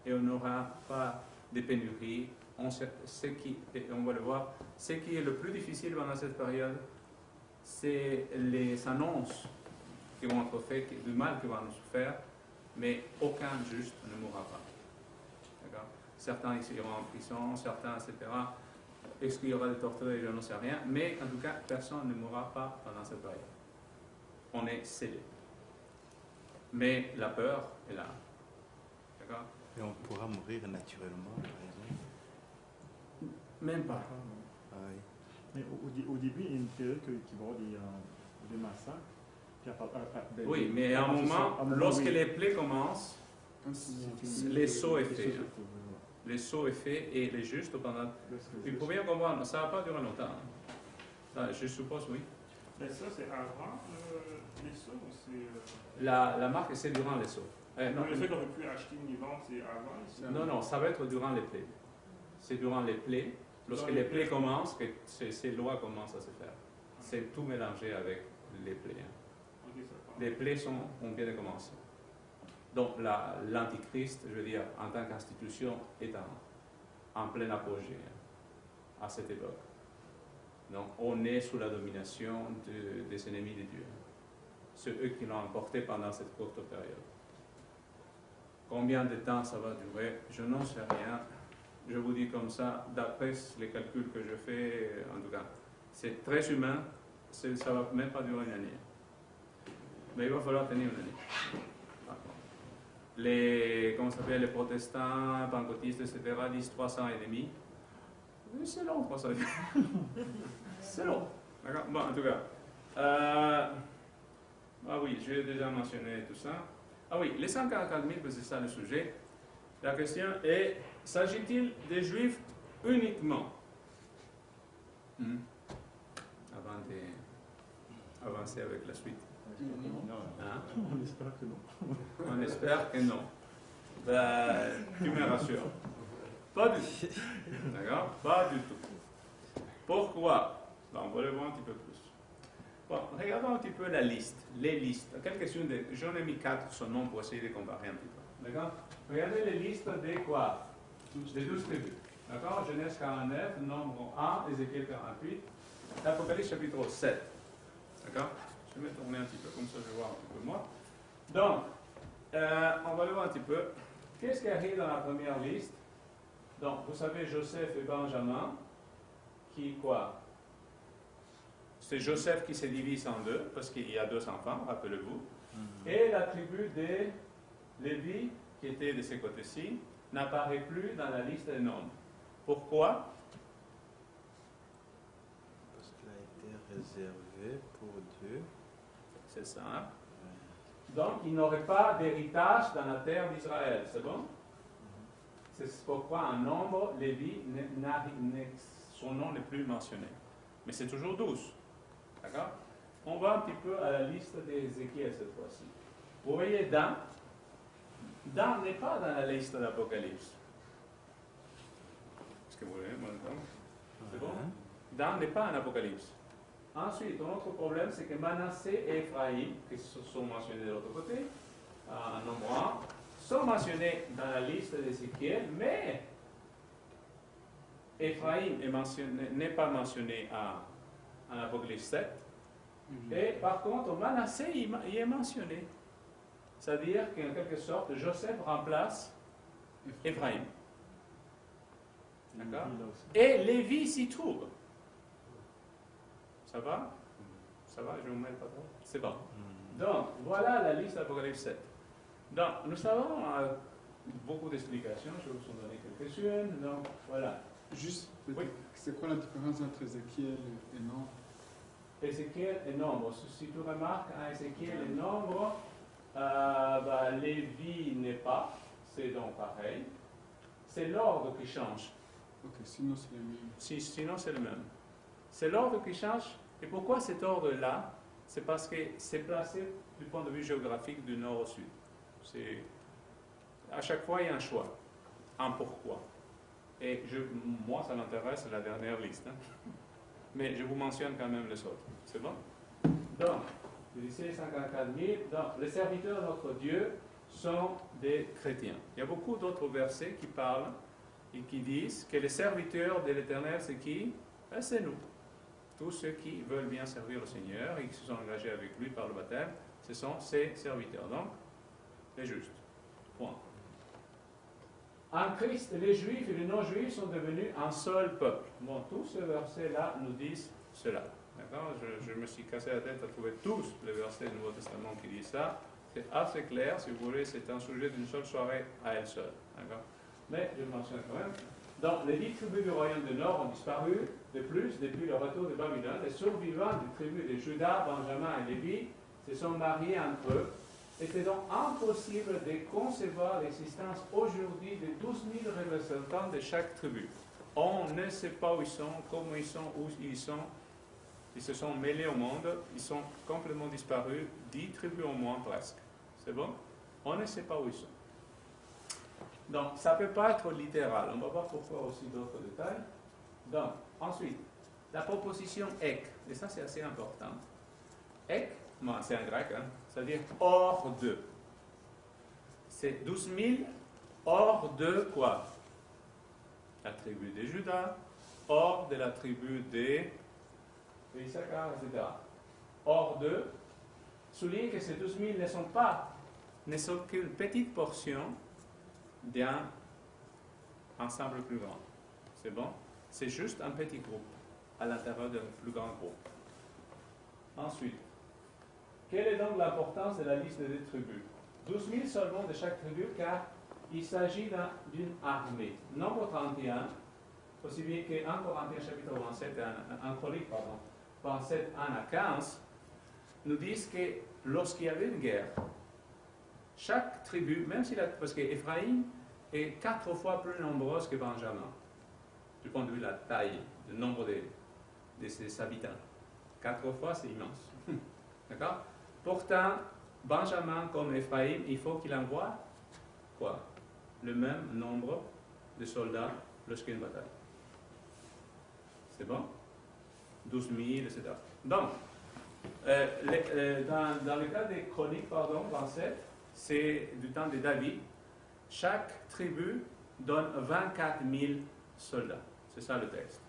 et on n'aura pas de pénurie. On va le voir, ce qui est le plus difficile pendant cette période, c'est les annonces qui vont être faites, du mal qui va nous faire, mais aucun juste ne mourra pas. D'accord? Certains iront en prison, certains, etc. Est-ce qu'il y aura des torturés? Je n'en sais rien. Mais en tout cas, personne ne mourra pas pendant cette période. On est scellé. Mais la peur est là. D'accord? Et on pourra mourir naturellement, par exemple. Même pas. Ah oui. Mais au début, il y a une période qui va y avoir des massacres. Puis Oui, mais à un moment, lorsque oui. les plaies commencent, les sauts est fait. Oui. Les sauts est fait et les justes pendant. Il faut bien comprendre, ça ne va pas durer longtemps. Ça, je suppose, oui. Mais ça, c'est avant les sauts ou c'est. La marque, c'est durant les sauts. Non, Le fait qu'on aurait pu acheter ni vendre, c'est avant. non, ça va être durant les plaies. C'est durant les plaies. Lorsque les plaies commencent, que ces lois commencent à se faire. C'est tout mélangé avec les plaies. Les plaies ont bien commencé. Donc l'Antichrist, je veux dire, en tant qu'institution, est en plein apogée à cette époque. Donc on est sous la domination des ennemis de Dieu. C'est eux qui l'ont emporté pendant cette courte période. Combien de temps ça va durer, je n'en sais rien. Je vous dis comme ça, d'après les calculs que je fais, en tout cas, c'est très humain, ça ne va même pas durer une année. Mais il va falloir tenir une année. Les protestants, pentecôtistes, etc., disent 300 et demi. C'est long, 300 et demi. C'est long. D'accord? Bon, en tout cas. Ah oui, j'ai déjà mentionné tout ça. Ah oui, les 144 000, c'est ça le sujet. La question est, s'agit-il des Juifs uniquement? Avant d'avancer avec la suite. Hein? On espère que non. On espère que non. Ben, tu me rassures. Pas du tout. D'accord? Pas du tout. Pourquoi? Ben, on va le voir un petit peu plus. Bon, regardons un petit peu la liste. Les listes. Quelques-unes j'en ai mis 4 sur nom pour essayer de comparer un petit peu. D'accord? Regardez les listes de quoi? Des 12 tribus. D'accord? Genèse 49, Nombre 1, Ézéchiel 48, Apocalypse chapitre 7. D'accord? Je vais me tourner un petit peu, comme ça je vais voir un petit peu moi. Donc, on va le voir un petit peu. Qu'est-ce qui arrive dans la première liste? Donc, vous savez, Joseph et Benjamin, qui quoi? C'est Joseph qui se divise en deux, parce qu'il y a 2 enfants, rappelez-vous. Et la tribu de Lévi, qui était de ce côté-ci, n'apparaît plus dans la liste des nombres. Pourquoi? Parce qu'elle a été réservée pour Dieu. C'est ça. Donc, il n'aurait pas d'héritage dans la terre d'Israël, c'est bon? C'est pourquoi en nombre, Lévi, son nom n'est plus mentionné. Mais c'est toujours 12. D'accord? On va un petit peu à la liste d'Ézéchiel cette fois-ci. Vous voyez Dan? Dan n'est pas dans la liste d'Apocalypse. Est-ce que vous voulez maintenant? C'est bon? Dan n'est pas en Apocalypse. Ensuite, un autre problème, c'est que Manassé et Ephraïm, qui sont mentionnés de l'autre côté, en nombre 1, sont mentionnés dans la liste d'Ézéchiel, mais Ephraïm n'est pas mentionné en Apocalypse 7. Et par contre, Manassé, il est mentionné. C'est-à-dire qu'en quelque sorte, Joseph remplace Ephraïm. D'accord? Et Lévi s'y trouve. Ça va? Ça va? Je vous mets pas trop? C'est bon. Donc, voilà la liste d'Apocalypse 7. Donc, nous avons beaucoup d'explications. Je vais vous en donner quelques-unes. Donc, voilà. Juste, Oui. c'est quoi la différence entre Ézéchiel et Nombre? Ézéchiel et Nombre. Si tu remarques, à Ézéchiel et Nombre, Lévi n'est pas. C'est donc pareil. C'est l'ordre qui change. Ok, sinon c'est le même. Sinon, c'est le même. C'est l'ordre qui change. Et pourquoi cet ordre-là? C'est parce que c'est placé du point de vue géographique du nord au sud. À chaque fois, il y a un choix, un pourquoi. Et moi, ça m'intéresse la dernière liste. Hein. Mais je vous mentionne quand même les autres. C'est bon? Donc, ici, 54 000. Donc, les serviteurs de notre Dieu sont des chrétiens. Il y a beaucoup d'autres versets qui parlent et qui disent que les serviteurs de l'Éternel, c'est qui? Ben, c'est nous. Tous ceux qui veulent bien servir le Seigneur et qui se sont engagés avec lui par le baptême, ce sont ses serviteurs. Donc, les justes. Point. En Christ, les Juifs et les non-Juifs sont devenus un seul peuple. Bon, tous ces versets-là nous disent cela. D'accord? Je me suis cassé la tête à trouver tous les versets du Nouveau Testament qui disent ça. C'est assez clair, si vous voulez, c'est un sujet d'une seule soirée à elle seule. D'accord? Mais je le mentionne quand même. Donc, les 10 tribus du royaume du Nord ont disparu. De plus, depuis le retour de Babylone, les survivants des tribus de Juda, Benjamin et Lévi se sont mariés entre eux. C'était donc impossible de concevoir l'existence aujourd'hui de 12 000 représentants de chaque tribu. On ne sait pas où ils sont, comment ils sont, où ils sont. Ils se sont mêlés au monde, ils sont complètement disparus, 10 tribus au moins presque. C'est bon? On ne sait pas où ils sont. Donc, ça ne peut pas être littéral. On va voir pourquoi aussi d'autres détails. Donc, ensuite, la proposition ek, et ça c'est assez important. Ek, bon, c'est en grec, hein, c'est-à-dire hors de. C'est 12 000 hors de quoi? La tribu de Juda, hors de la tribu de Issachar, etc. Hors de, souligne que ces 12 000 ne sont qu'une petite portion d'un ensemble plus grand. C'est bon? C'est juste un petit groupe à l'intérieur d'un plus grand groupe. Ensuite, quelle est donc l'importance de la liste des tribus? 12 000 seulement de chaque tribu, car il s'agit d'une armée. Nombre 31, aussi bien qu'en Corinthiens chapitre 27, en Chronique, pardon, 27, 1 à 15, nous disent que lorsqu'il y avait une guerre, chaque tribu, même si parce qu'Éphraïm est 4 fois plus nombreuse que Benjamin, du point de vue de la taille, du nombre de ses habitants. 4 fois, c'est immense. D'accord? Pourtant, Benjamin comme Éphraïm, il faut qu'il envoie quoi? Le même nombre de soldats lorsqu'il y a une bataille. C'est bon? 12 000, etc. Donc, dans le cas des Chroniques, pardon, 27, c'est du temps de David, chaque tribu donne 24 000 soldats. C'est ça le texte.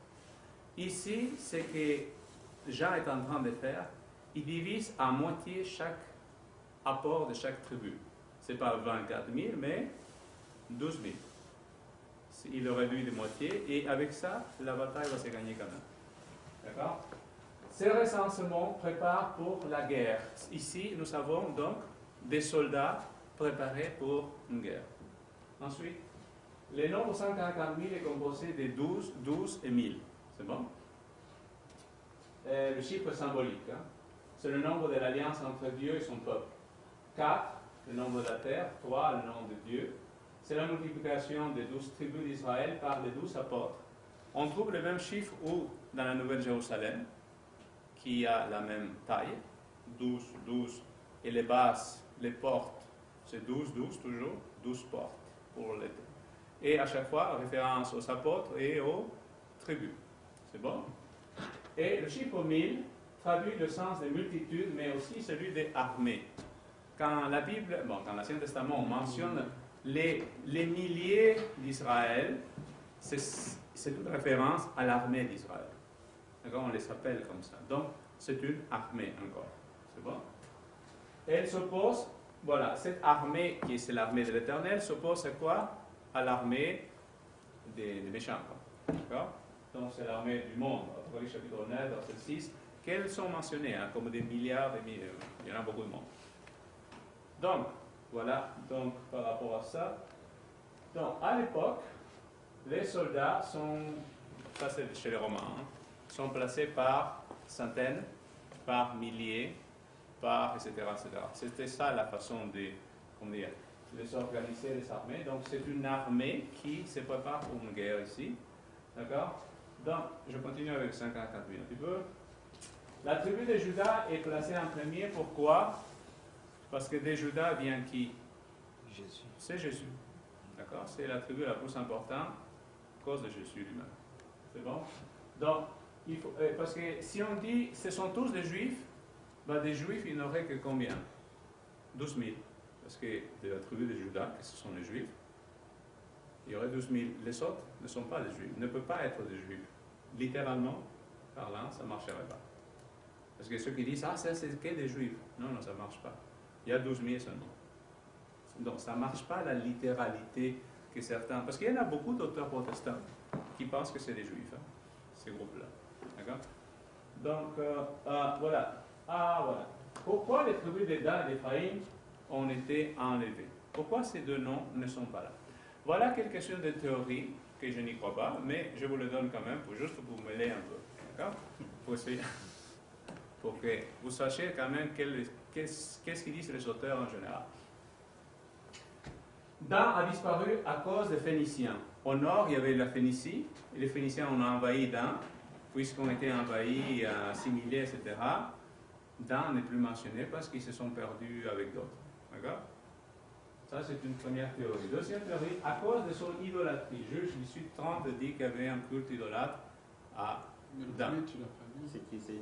Ici, ce que Jean est en train de faire, il divise à moitié chaque apport de chaque tribu. Ce n'est pas 24 000, mais 12 000. Il le réduit de moitié, et avec ça, la bataille va se gagner quand même. D'accord? Ces recensements préparent pour la guerre. Ici, nous avons donc des soldats préparés pour une guerre. Ensuite, le nombre 144 000 est composé de 12 et 1000. C'est bon? Le chiffre symbolique. Hein? C'est le nombre de l'alliance entre Dieu et son peuple. 4, le nombre de la terre. 3, le nombre de Dieu. C'est la multiplication des 12 tribus d'Israël par les 12 apôtres. On trouve le même chiffre dans la Nouvelle Jérusalem, qui a la même taille, 12, 12, et les bases, les portes, c'est 12, 12 toujours, 12 portes pour l'été. Et à chaque fois, référence aux apôtres et aux tribus. C'est bon? Et le chiffre 1000 traduit le sens des multitudes, mais aussi celui des armées. Quand la Bible, dans l'Ancien Testament, on mentionne les milliers d'Israël, c'est une référence à l'armée d'Israël. D'accord? On les appelle comme ça. Donc, c'est une armée encore. C'est bon? Elle s'oppose, voilà, cette armée, qui est l'armée de l'Éternel, s'oppose à quoi? À l'armée des méchants. D'accord? Donc, c'est l'armée du monde. Apocalypse chapitre 9, verset 6, qu'elles sont mentionnées, hein, comme des milliards, il y en a beaucoup de monde. Donc, voilà, donc par rapport à ça. Donc, à l'époque, les soldats sont, ça c'est chez les Romains, hein, sont placés par centaines, par milliers, par etc. etc. C'était ça la façon de s'organiser les armées. Donc, c'est une armée qui se prépare pour une guerre ici. D'accord? Donc, je continue avec 54 000 un petit peu. La tribu de Juda est placée en premier. Pourquoi? Parce que de Juda vient qui? Jésus. C'est Jésus. D'accord? C'est la tribu la plus importante à cause de Jésus lui-même. C'est bon? Donc, parce que si on dit ce sont tous des Juifs, ben des Juifs, il n'aurait que combien? 12 000. Parce que de la tribu de Juda, que ce sont les Juifs, il y aurait 12 000. Les autres ne sont pas des Juifs, ne peuvent pas être des Juifs. Littéralement parlant, ça ne marcherait pas. Parce que ceux qui disent, ah, ça c'est que des Juifs. Non, non, ça ne marche pas. Il y a 12 000 seulement. Donc, ça ne marche pas la littéralité que certains... Parce qu'il y en a beaucoup d'auteurs protestants qui pensent que c'est des Juifs, hein, ces groupes-là. D'accord? Donc, voilà. Ah, voilà. Pourquoi les tribus de Dan et d'Éphraïm ont été enlevées? Pourquoi ces deux noms ne sont pas là? Voilà quelques-unes de théories que je n'y crois pas, mais je vous le donne quand même, juste pour vous mêler un peu. D'accord? Pour que vous sachiez quand même qu'est-ce qu'ils disent les auteurs en général. Dan a disparu à cause des Phéniciens. Au nord, il y avait la Phénicie, et les Phéniciens ont envahi Dan, puisqu'on était envahis, assimilés, etc. Dan n'est plus mentionné parce qu'ils se sont perdus avec d'autres. D'accord? Ça, c'est une première théorie. Deuxième théorie, à cause de son idolâtrie. Juge 18:30 dit qu'il y avait un culte idolâtre à Mais le Dan. premier, tu l'as pas lu. C'est qui? C'est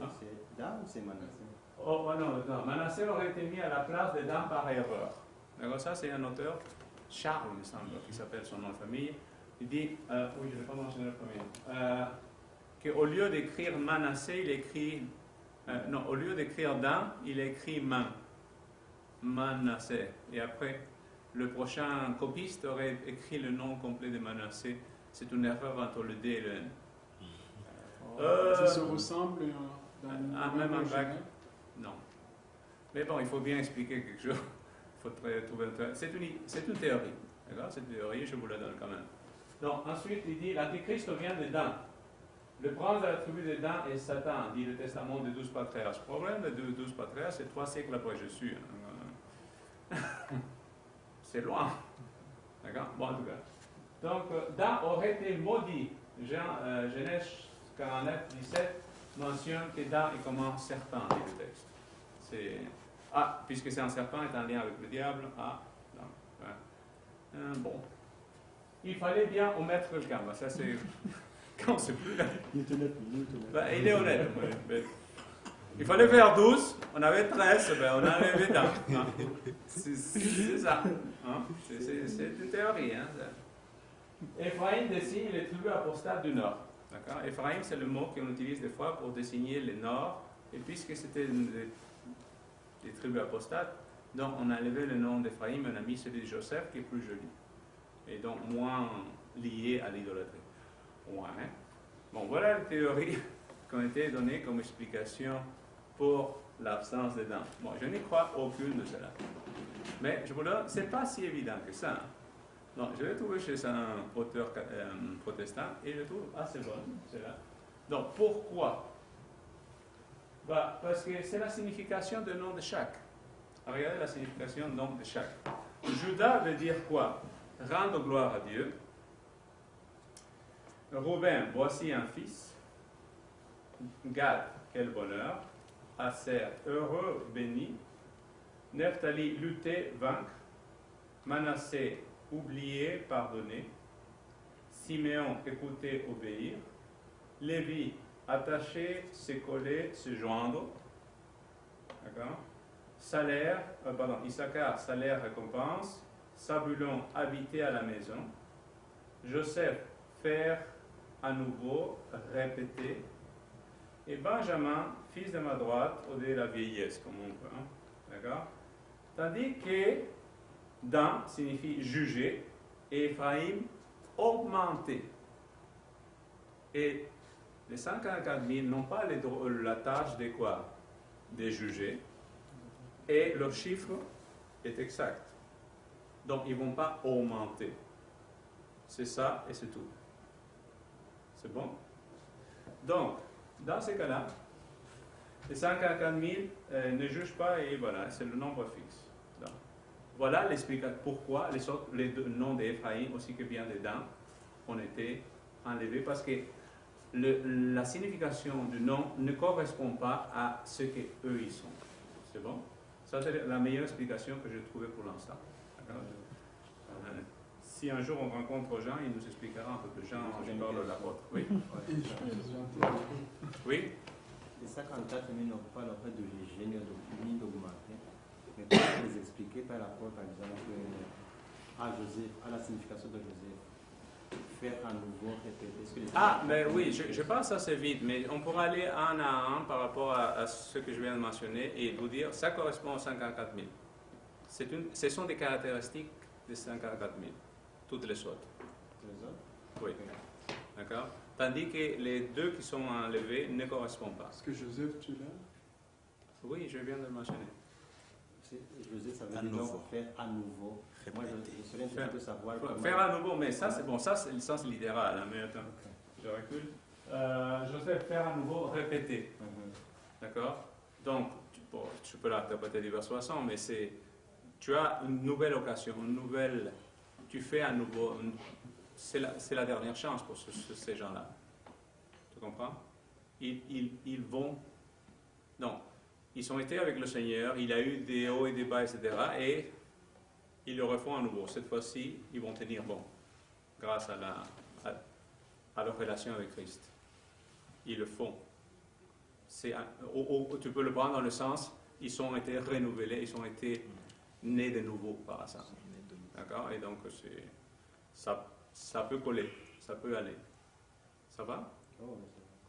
Dan ou c'est Manassé? Oh, non. Manassé aurait été mis à la place de Dan par erreur. D'accord? Ça, c'est un auteur, Charles, il me semble, qui s'appelle son nom de famille. Il dit, oui, je ne l'ai pas mentionné le premier, qu'au lieu d'écrire Manassé, il écrit, non, au lieu d'écrire Dan, il écrit Manassé. Et après, le prochain copiste aurait écrit le nom complet de Manassé. C'est une erreur entre le D et le N. Ça se ressemble dans le même en grec. original? Non. Mais bon, il faut bien expliquer quelque chose. Il faut trouver un... C'est une théorie. D'accord? Cette théorie, je vous la donne quand même. Donc, ensuite, il dit, l'Antéchrist vient de Dan. Le prince de la tribu de Dan est Satan, dit le testament des 12 patriarches. Le problème des 12 patriarches, c'est 3 siècles après Jésus. C'est loin. D'accord? Bon, en tout cas. Donc, Dan aurait été maudit. Genèse 49, 17 mentionne que Dan est comme un serpent, dit le texte. Puisque c'est un serpent, est en lien avec le diable. Bon. Il fallait bien omettre quelqu'un. Ça, c'est... Quand c'est plus là. Il est honnête, Il est honnête. Mais... Il fallait faire 12, on avait 13, on a enlevé Dan. Hein. C'est ça. Hein. C'est une théorie. Hein, Éphraïm désigne les tribus apostates du nord. D'accord? Éphraïm, c'est le mot qu'on utilise des fois pour désigner le nord. Et puisque c'était des tribus apostates, donc on a enlevé le nom d'Éphraïm, on a mis celui de Joseph qui est plus joli. Et donc moins lié à l'idolâtrie. Ouais. Bon, voilà les théories qui ont été données comme explication pour l'absence de Dan. Bon, je n'y crois aucune de cela. Mais je vous le dis, c'est pas si évident que ça. Hein. Non, je l'ai trouvé chez un auteur protestant et je trouve assez bonne, celle-là. Donc, pourquoi? Parce que c'est la signification du nom de chaque. Regardez la signification du nom de chaque. Judas veut dire quoi? Rendre gloire à Dieu. Rouben, voici un fils. Gad, quel bonheur. Aser, heureux, béni. Nephtali, lutter, vaincre. Manassé, oublier, pardonner. Siméon, écouter, obéir. Lévi, attacher, se coller, se joindre. D'accord? Issachar, salaire, récompense. Zabulon, habiter à la maison. Joseph, faire à nouveau, répéter. Et Benjamin, fils de ma droite, ou de la vieillesse, comme on peut. Hein? D'accord? Tandis que Dan signifie juger, et Ephraim, augmenter. Et les 144 000 n'ont pas la tâche de quoi? De juger. Et leur chiffre est exact. Donc, ils ne vont pas augmenter. C'est ça et c'est tout. C'est bon? Donc, dans ces cas-là, les 144 000 ne jugent pas et voilà, c'est le nombre fixe. Donc, voilà l'explication pourquoi les deux noms d'Éphraïm, aussi que bien de Dan, ont été enlevés. Parce que la signification du nom ne correspond pas à ce qu'eux ils sont. C'est bon? Ça, c'est la meilleure explication que j'ai trouvée pour l'instant. D'accord? Si un jour on rencontre Jean, il nous expliquera un peu plus. Jean, je parle de l'apôtre. Oui. Oui. Les 54 000 n'ont pas l'objet de léger ni d'augmenter, mais pour les expliquer par rapport, par exemple, à Joseph, à la signification de Joseph, faire à nouveau répéter. Ah, mais oui, je passe assez vite, mais on pourra aller un à un par rapport à ce que je viens de mentionner et vous dire, ça correspond aux 54 000. Ce sont des caractéristiques des 54 000, toutes les autres. Les autres? Oui. D'accord? Tandis que les deux qui sont enlevés ne correspondent pas. Est-ce que Joseph, tu l'as? Oui, je viens de le mentionner. Joseph, ça veut dire donc faire à nouveau. Moi, je serais intéressé de savoir. Faire à nouveau, mais ça, c'est bon, ça, c'est le sens littéral. Hein, mais attends, je recule. Joseph, faire à nouveau, répéter. D'accord? Donc, tu peux l'interpréter de diverses façons, mais c'est. Tu as une nouvelle occasion, tu fais à nouveau. C'est la dernière chance pour ces gens-là. Tu comprends? Ils vont. Non. Ils ont été avec le Seigneur, il a eu des hauts et des bas, etc. Et ils le refont à nouveau. Cette fois-ci, ils vont tenir bon, grâce à leur relation avec Christ. Ils le font. Tu peux le prendre dans le sens, ils ont été renouvelés, ils ont été nés de nouveau par ça. D'accord? Et donc, ça peut coller, ça peut aller. Ça va?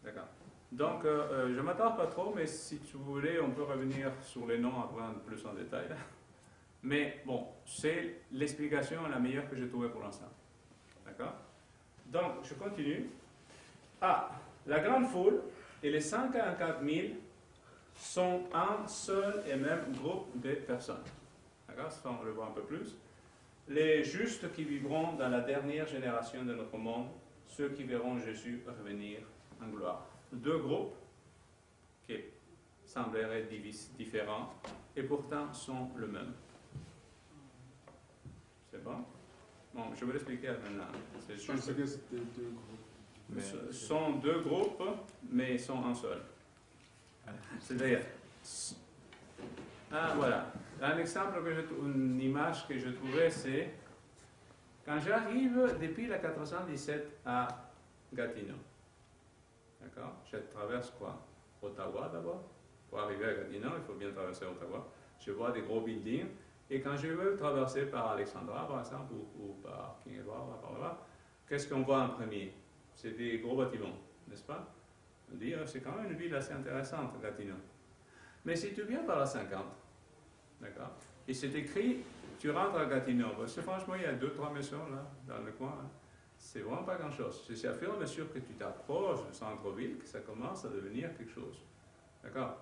D'accord. Donc, je ne m'attarde pas trop, mais si tu voulais, on peut revenir sur les noms avant plus en détail. Mais bon, c'est l'explication la meilleure que j'ai trouvée pour l'instant. D'accord? Donc, je continue. Ah, la grande foule et les 144 000 sont un seul et même groupe de personnes. D'accord? Ça, on le voit un peu plus. Les justes qui vivront dans la dernière génération de notre monde, ceux qui verront Jésus revenir en gloire. Deux groupes qui sembleraient différents et pourtant sont le même. C'est bon? Bon, je vais l'expliquer maintenant. Je pensais que c'était deux groupes. Ce sont deux groupes, mais ils sont un seul. C'est-à-dire, voilà. Un exemple, une image que je trouvais, c'est quand j'arrive depuis la 417 à Gatineau. D'accord? Je traverse quoi? Ottawa d'abord. Pour arriver à Gatineau, il faut bien traverser Ottawa. Je vois des gros buildings. Et quand je veux traverser par Alexandra, par exemple, ou par King Edward, par là, qu'est-ce qu'on voit en premier? C'est des gros bâtiments, n'est-ce pas? On dit, c'est quand même une ville assez intéressante, Gatineau. Mais si tu viens par la 50, d'accord? Et c'est écrit, tu rentres à Gatineau. Parce que franchement, il y a 2-3 maisons là, dans le coin. Hein. C'est vraiment pas grand-chose. C'est à fur et à mesure que tu t'approches du centre-ville que ça commence à devenir quelque chose. D'accord?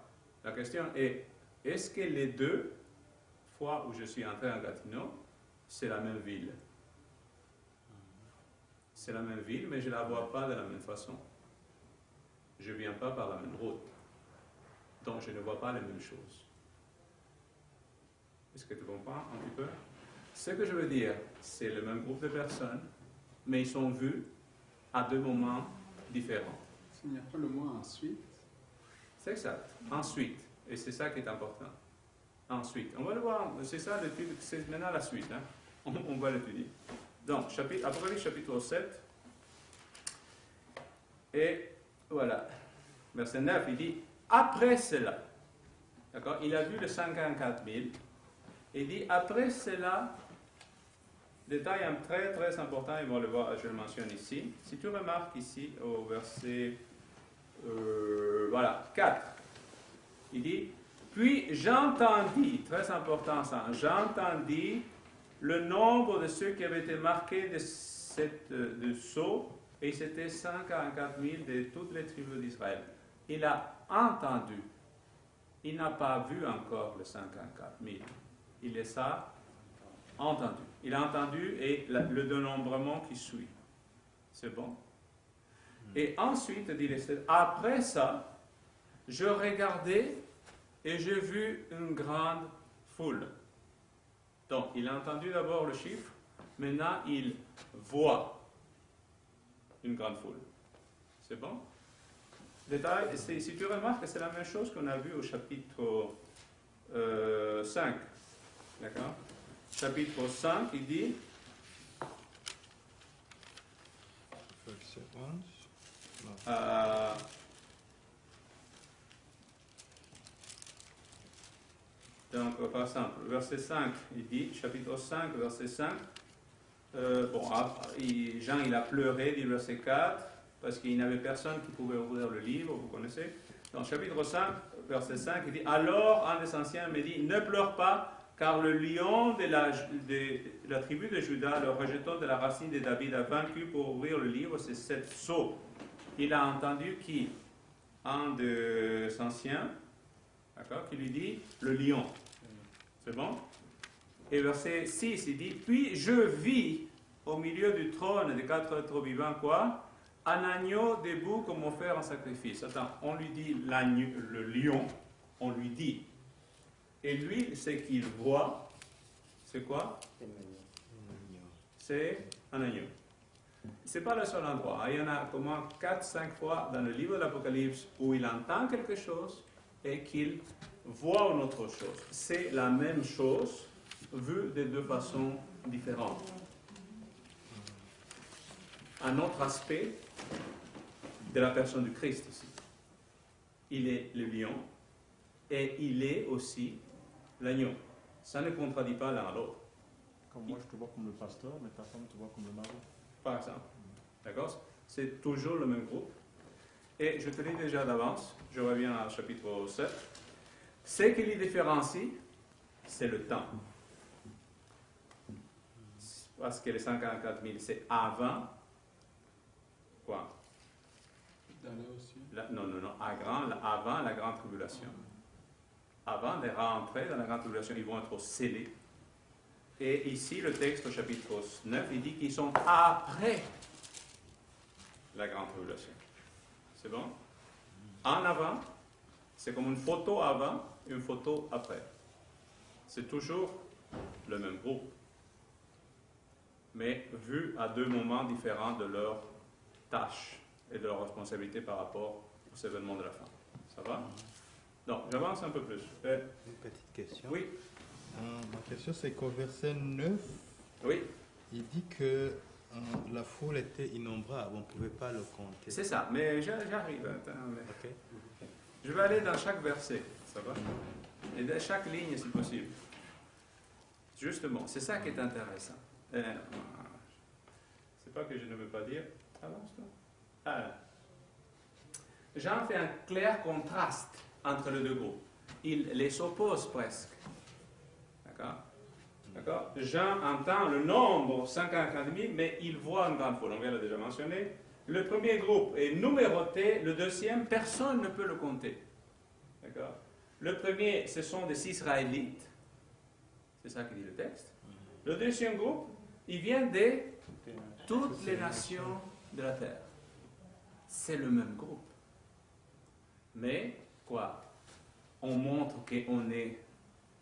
La question est, est-ce que les deux fois où je suis entré en Gatineau, c'est la même ville? C'est la même ville, mais je ne la vois pas de la même façon. Je ne viens pas par la même route. Donc je ne vois pas les mêmes choses. Est-ce que tu comprends un petit peu? Ce que je veux dire, c'est le même groupe de personnes, mais ils sont vus à deux moments différents. Il n'y a pas le mot ensuite. C'est exact. Ensuite. Et c'est ça qui est important. Ensuite. On va le voir. C'est ça l'étude. C'est maintenant la suite. Hein. On va l'étudier. Donc, Apocalypse chapitre 7. Et voilà. Verset 9, il dit, après cela. D'accord? Il a vu le 54 000. Il dit, après cela, détail très très important, ils vont le voir, je le mentionne ici. Si tu remarques ici au verset 4, il dit, puis j'entendis, très important ça, j'entendis le nombre de ceux qui avaient été marqués de sceau, et c'était 144 000 de toutes les tribus d'Israël. Il a entendu, il n'a pas vu encore le 144 000. Il les a entendus. Il a entendu et le dénombrement qui suit. C'est bon? Et ensuite, dit après ça, je regardais et j'ai vu une grande foule. Donc, il a entendu d'abord le chiffre, maintenant il voit une grande foule. C'est bon? Détail, si tu remarques, c'est la même chose qu'on a vu au chapitre 5. D'accord? Chapitre 5, il dit... Verset 11. Donc, par exemple, verset 5, il dit, chapitre 5, verset 5, Jean, il a pleuré, dit verset 4, parce qu'il n'avait personne qui pouvait ouvrir le livre, vous connaissez. Dans chapitre 5, verset 5, il dit, alors un des anciens me dit, ne pleure pas, car le lion de la tribu de Juda, le rejeton de la racine de David, a vaincu pour ouvrir le livre, c'est 7 sceaux. Il a entendu qui? Un des anciens, d'accord, qui lui dit, le lion. C'est bon? Et verset 6, il dit, puis je vis au milieu du trône des 4 êtres vivants, quoi? Un agneau debout comme offert en sacrifice. Attends, on lui dit le lion, on lui dit. Et lui, ce qu'il voit, c'est quoi? C'est un agneau. Ce n'est pas le seul endroit. Il y en a comment 4-5 fois dans le livre de l'Apocalypse où il entend quelque chose et qu'il voit une autre chose. C'est la même chose, vue de deux façons différentes. Un autre aspect de la personne du Christ ici. Il est le lion et il est aussi l'agneau. Ça ne contredit pas l'un à l'autre. Comme moi, je te vois comme le pasteur, mais ta femme te voit comme le mari. Par exemple. D'accord? C'est toujours le même groupe. Et je te dis déjà d'avance, je reviens au chapitre 7. Ce qui les différencie, c'est le temps. Parce que les 144 000, c'est avant. Quoi? Non, avant la grande tribulation. Avant de rentrer dans la grande tribulation, ils vont être scellés. Et ici, le texte au chapitre 9, il dit qu'ils sont après la grande tribulation. C'est bon? En avant, c'est comme une photo avant, une photo après. C'est toujours le même groupe, mais vu à deux moments différents de leur tâche et de leur responsabilité par rapport aux événements de la fin. Ça va? Donc, j'avance un peu plus. Une petite question. Oui. Ma question, c'est qu'au verset 9, Oui. il dit que la foule était innombrable, on ne pouvait pas le compter. C'est ça, mais j'arrive. Attends, Ok. Je vais aller dans chaque verset, ça va? Et dans chaque ligne, si possible. Justement, c'est ça qui est intéressant. C'est pas que je ne veux pas dire. Avance-toi. Jean fait un clair contraste entre les deux groupes. Il les oppose presque. D'accord? D'accord? Jean entend le nombre 150 000, mais il voit une grande foule. On l'a déjà mentionné. Le premier groupe est numéroté, le deuxième, personne ne peut le compter. D'accord? Le premier, ce sont des Israélites. C'est ça que dit le texte. Le deuxième groupe, il vient de toutes les nations de la terre. C'est le même groupe. Mais, quoi? On montre qu'on est,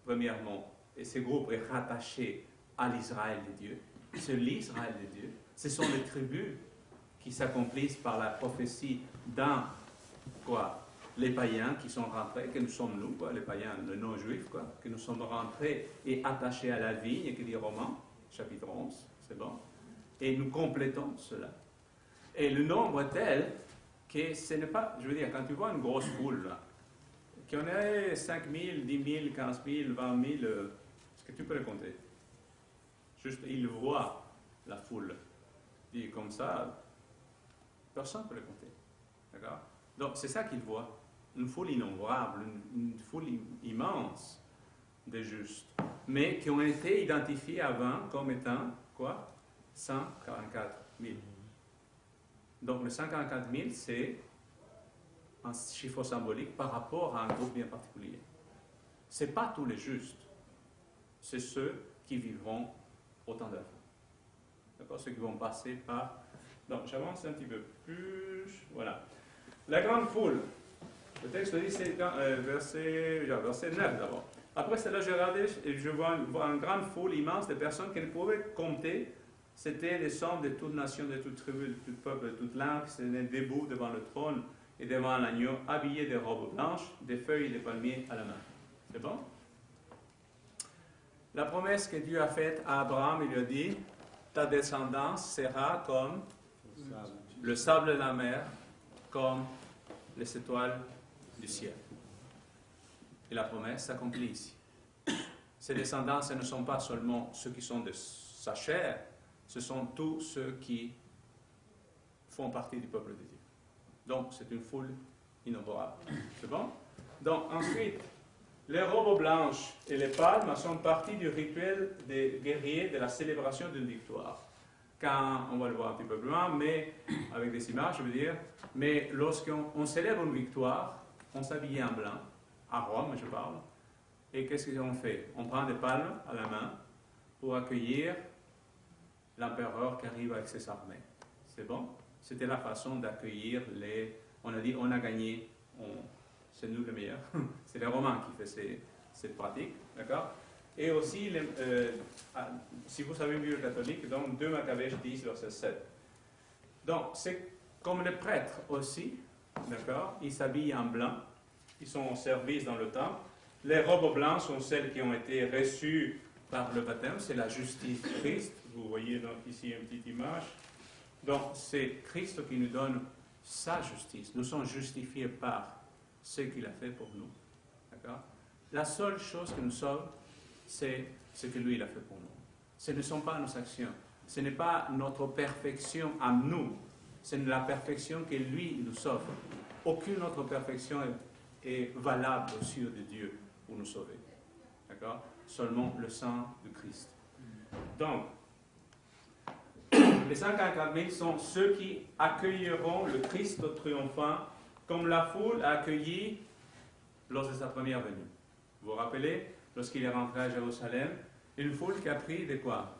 premièrement, et ce groupe est rattaché à l'Israël de Dieu. C'est l'Israël de Dieu. Ce sont les tribus qui s'accomplissent par la prophétie dans, quoi? Les païens qui sont rentrés, que nous sommes nous, quoi, les païens, les non-juifs, quoi, que nous sommes rentrés et attachés à la vigne, que dit Romains, chapitre 11, c'est bon. Et nous complétons cela. Et le nombre est tel que ce n'est pas, je veux dire, quand tu vois une grosse foule, là, qui en ait 5 000, 10 000, 15 000, 20 000, est-ce que tu peux les compter? Juste, ils voient la foule. Et comme ça, personne ne peut les compter. D'accord? Donc, c'est ça qu'ils voient. Une foule innombrable, une foule immense de justes, mais qui ont été identifiés avant comme étant, quoi? 144 000. Donc, le 144 000, c'est un chiffre symbolique par rapport à un groupe bien particulier. Ce n'est pas tous les justes. C'est ceux qui vivront au temps de la fin. D'accord? Ceux qui vont passer par... Donc, j'avance un petit peu plus. Voilà. La grande foule. Le texte dit, c'est verset 9 d'abord. Après cela, je regardais et je vois une grande foule immense de personnes qui ne pouvaient compter C'était les sommes de toute nation, de toute tribu, de tout peuple, de toute langue, qui s'étaient debout devant le trône et devant l'agneau, habillés de robes blanches, des feuilles de palmier à la main. C'est bon? La promesse que Dieu a faite à Abraham, il lui a dit, ta descendance sera comme le sable de la mer, comme les étoiles du ciel. Et la promesse s'accomplit ici. Ces descendants, ce ne sont pas seulement ceux qui sont de sa chair, ce sont tous ceux qui font partie du peuple de Dieu. Donc, c'est une foule innombrable. C'est bon? Donc, ensuite, les robes blanches et les palmes sont partie du rituel des guerriers de la célébration d'une victoire. Quand, on va le voir un petit peu plus loin, mais avec des images, je veux dire, mais lorsqu'on célèbre une victoire, on s'habille en blanc, à Rome, je parle, et qu'est-ce qu'on fait? On prend des palmes à la main pour accueillir l'empereur qui arrive avec ses armées. C'est bon? C'était la façon d'accueillir les... On a dit, on a gagné, c'est nous les meilleurs. C'est les Romains qui faisaient cette pratique, d'accord? Et aussi, si vous savez mieux le catholique, donc 2 Maccabées 10, verset 7. Donc, c'est comme les prêtres aussi, d'accord? Ils s'habillent en blanc, ils sont en service dans le temple. Les robes blanches sont celles qui ont été reçues par le baptême, c'est la justice de Christ. Vous voyez donc ici une petite image. Donc, c'est Christ qui nous donne sa justice. Nous sommes justifiés par ce qu'il a fait pour nous. D'accord? La seule chose qui nous sauve, c'est ce que lui il a fait pour nous. Ce ne sont pas nos actions. Ce n'est pas notre perfection à nous. C'est la perfection que lui nous sauve. Aucune autre perfection est valable aux yeux de Dieu pour nous sauver. D'accord? Seulement le sang de Christ. Donc, les 144 000 sont ceux qui accueilleront le Christ triomphant comme la foule a accueilli lors de sa première venue. Vous vous rappelez, lorsqu'il est rentré à Jérusalem, une foule qui a pris des quoi?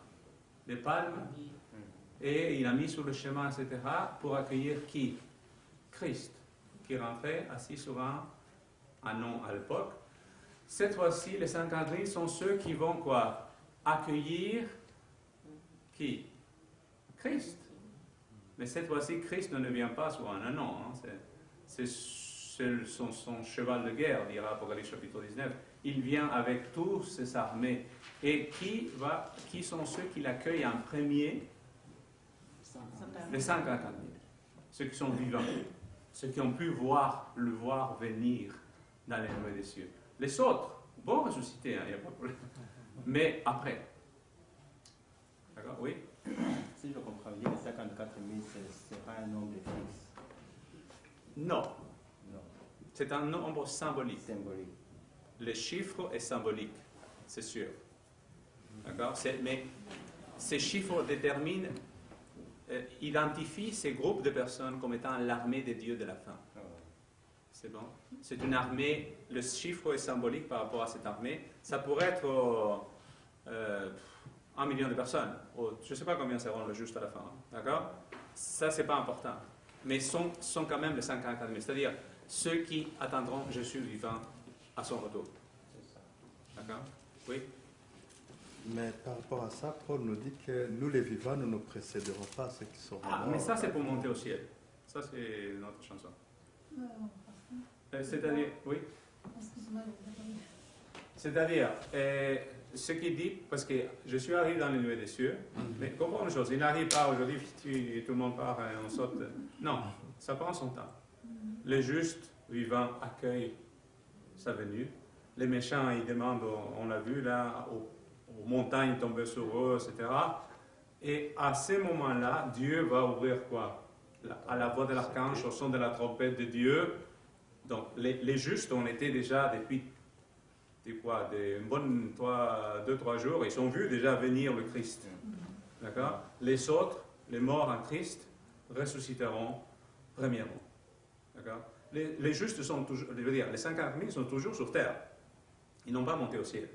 Des palmes, et il a mis sur le chemin, etc., pour accueillir qui? Christ, qui rentrait assis sur un anon à l'époque. Cette fois-ci, les 50 000 sont ceux qui vont quoi? Accueillir qui? Christ. Mais cette fois-ci, Christ ne vient pas sur un anon. Hein. C'est son cheval de guerre, dira Apocalypse chapitre 19. Il vient avec toutes ses armées. Et qui sont ceux qui l'accueillent en premier? Les 150 000. Ceux qui sont vivants. Ceux qui ont pu le voir venir dans les nuées des cieux. Les autres vont ressusciter, il n'y a pas de problème. Mais après. D'accord? Oui? Si je comprends bien, les 54 000, ce n'est pas un nombre fixe. Non. Non. C'est un nombre symbolique. Symbolique. Le chiffre est symbolique, c'est sûr. D'accord? Mais ces chiffres déterminent, identifient ces groupes de personnes comme étant l'armée des dieux de la fin. C'est bon? C'est une armée, le chiffre est symbolique par rapport à cette armée. Ça pourrait être 1 million de personnes. Je ne sais pas combien seront juste à la fin. D'accord? Ça, ce n'est pas important. Mais sont quand même les 54 000. C'est-à-dire ceux qui attendront Jésus vivant à son retour. D'accord? Oui? Mais par rapport à ça, Paul nous dit que nous les vivants, nous ne précéderons pas ceux qui seront morts. Mais ça, c'est pour monter au ciel. Ça, c'est notre chanson. C'est-à-dire, oui? C'est-à-dire, ce qu'il dit, parce que je suis arrivé dans les nuées des cieux, mais comprends une chose, il n'arrive pas aujourd'hui, tout le monde part et on saute. Non, ça prend son temps. Les justes vivants accueillent sa venue. Les méchants, ils demandent, on l'a vu là, aux montagnes tomber sur eux, etc. Et à ce moment-là, Dieu va ouvrir quoi? À la voix de l'archange, au son de la trompette de Dieu. Donc, les justes, on était déjà depuis une bonne 2-3 jours, ils ont vu déjà venir le Christ. D'accord? Les autres, les morts en Christ, ressusciteront premièrement. D'accord? Les justes sont toujours, je veux dire, les 50 000 sont toujours sur terre. Ils n'ont pas monté au ciel.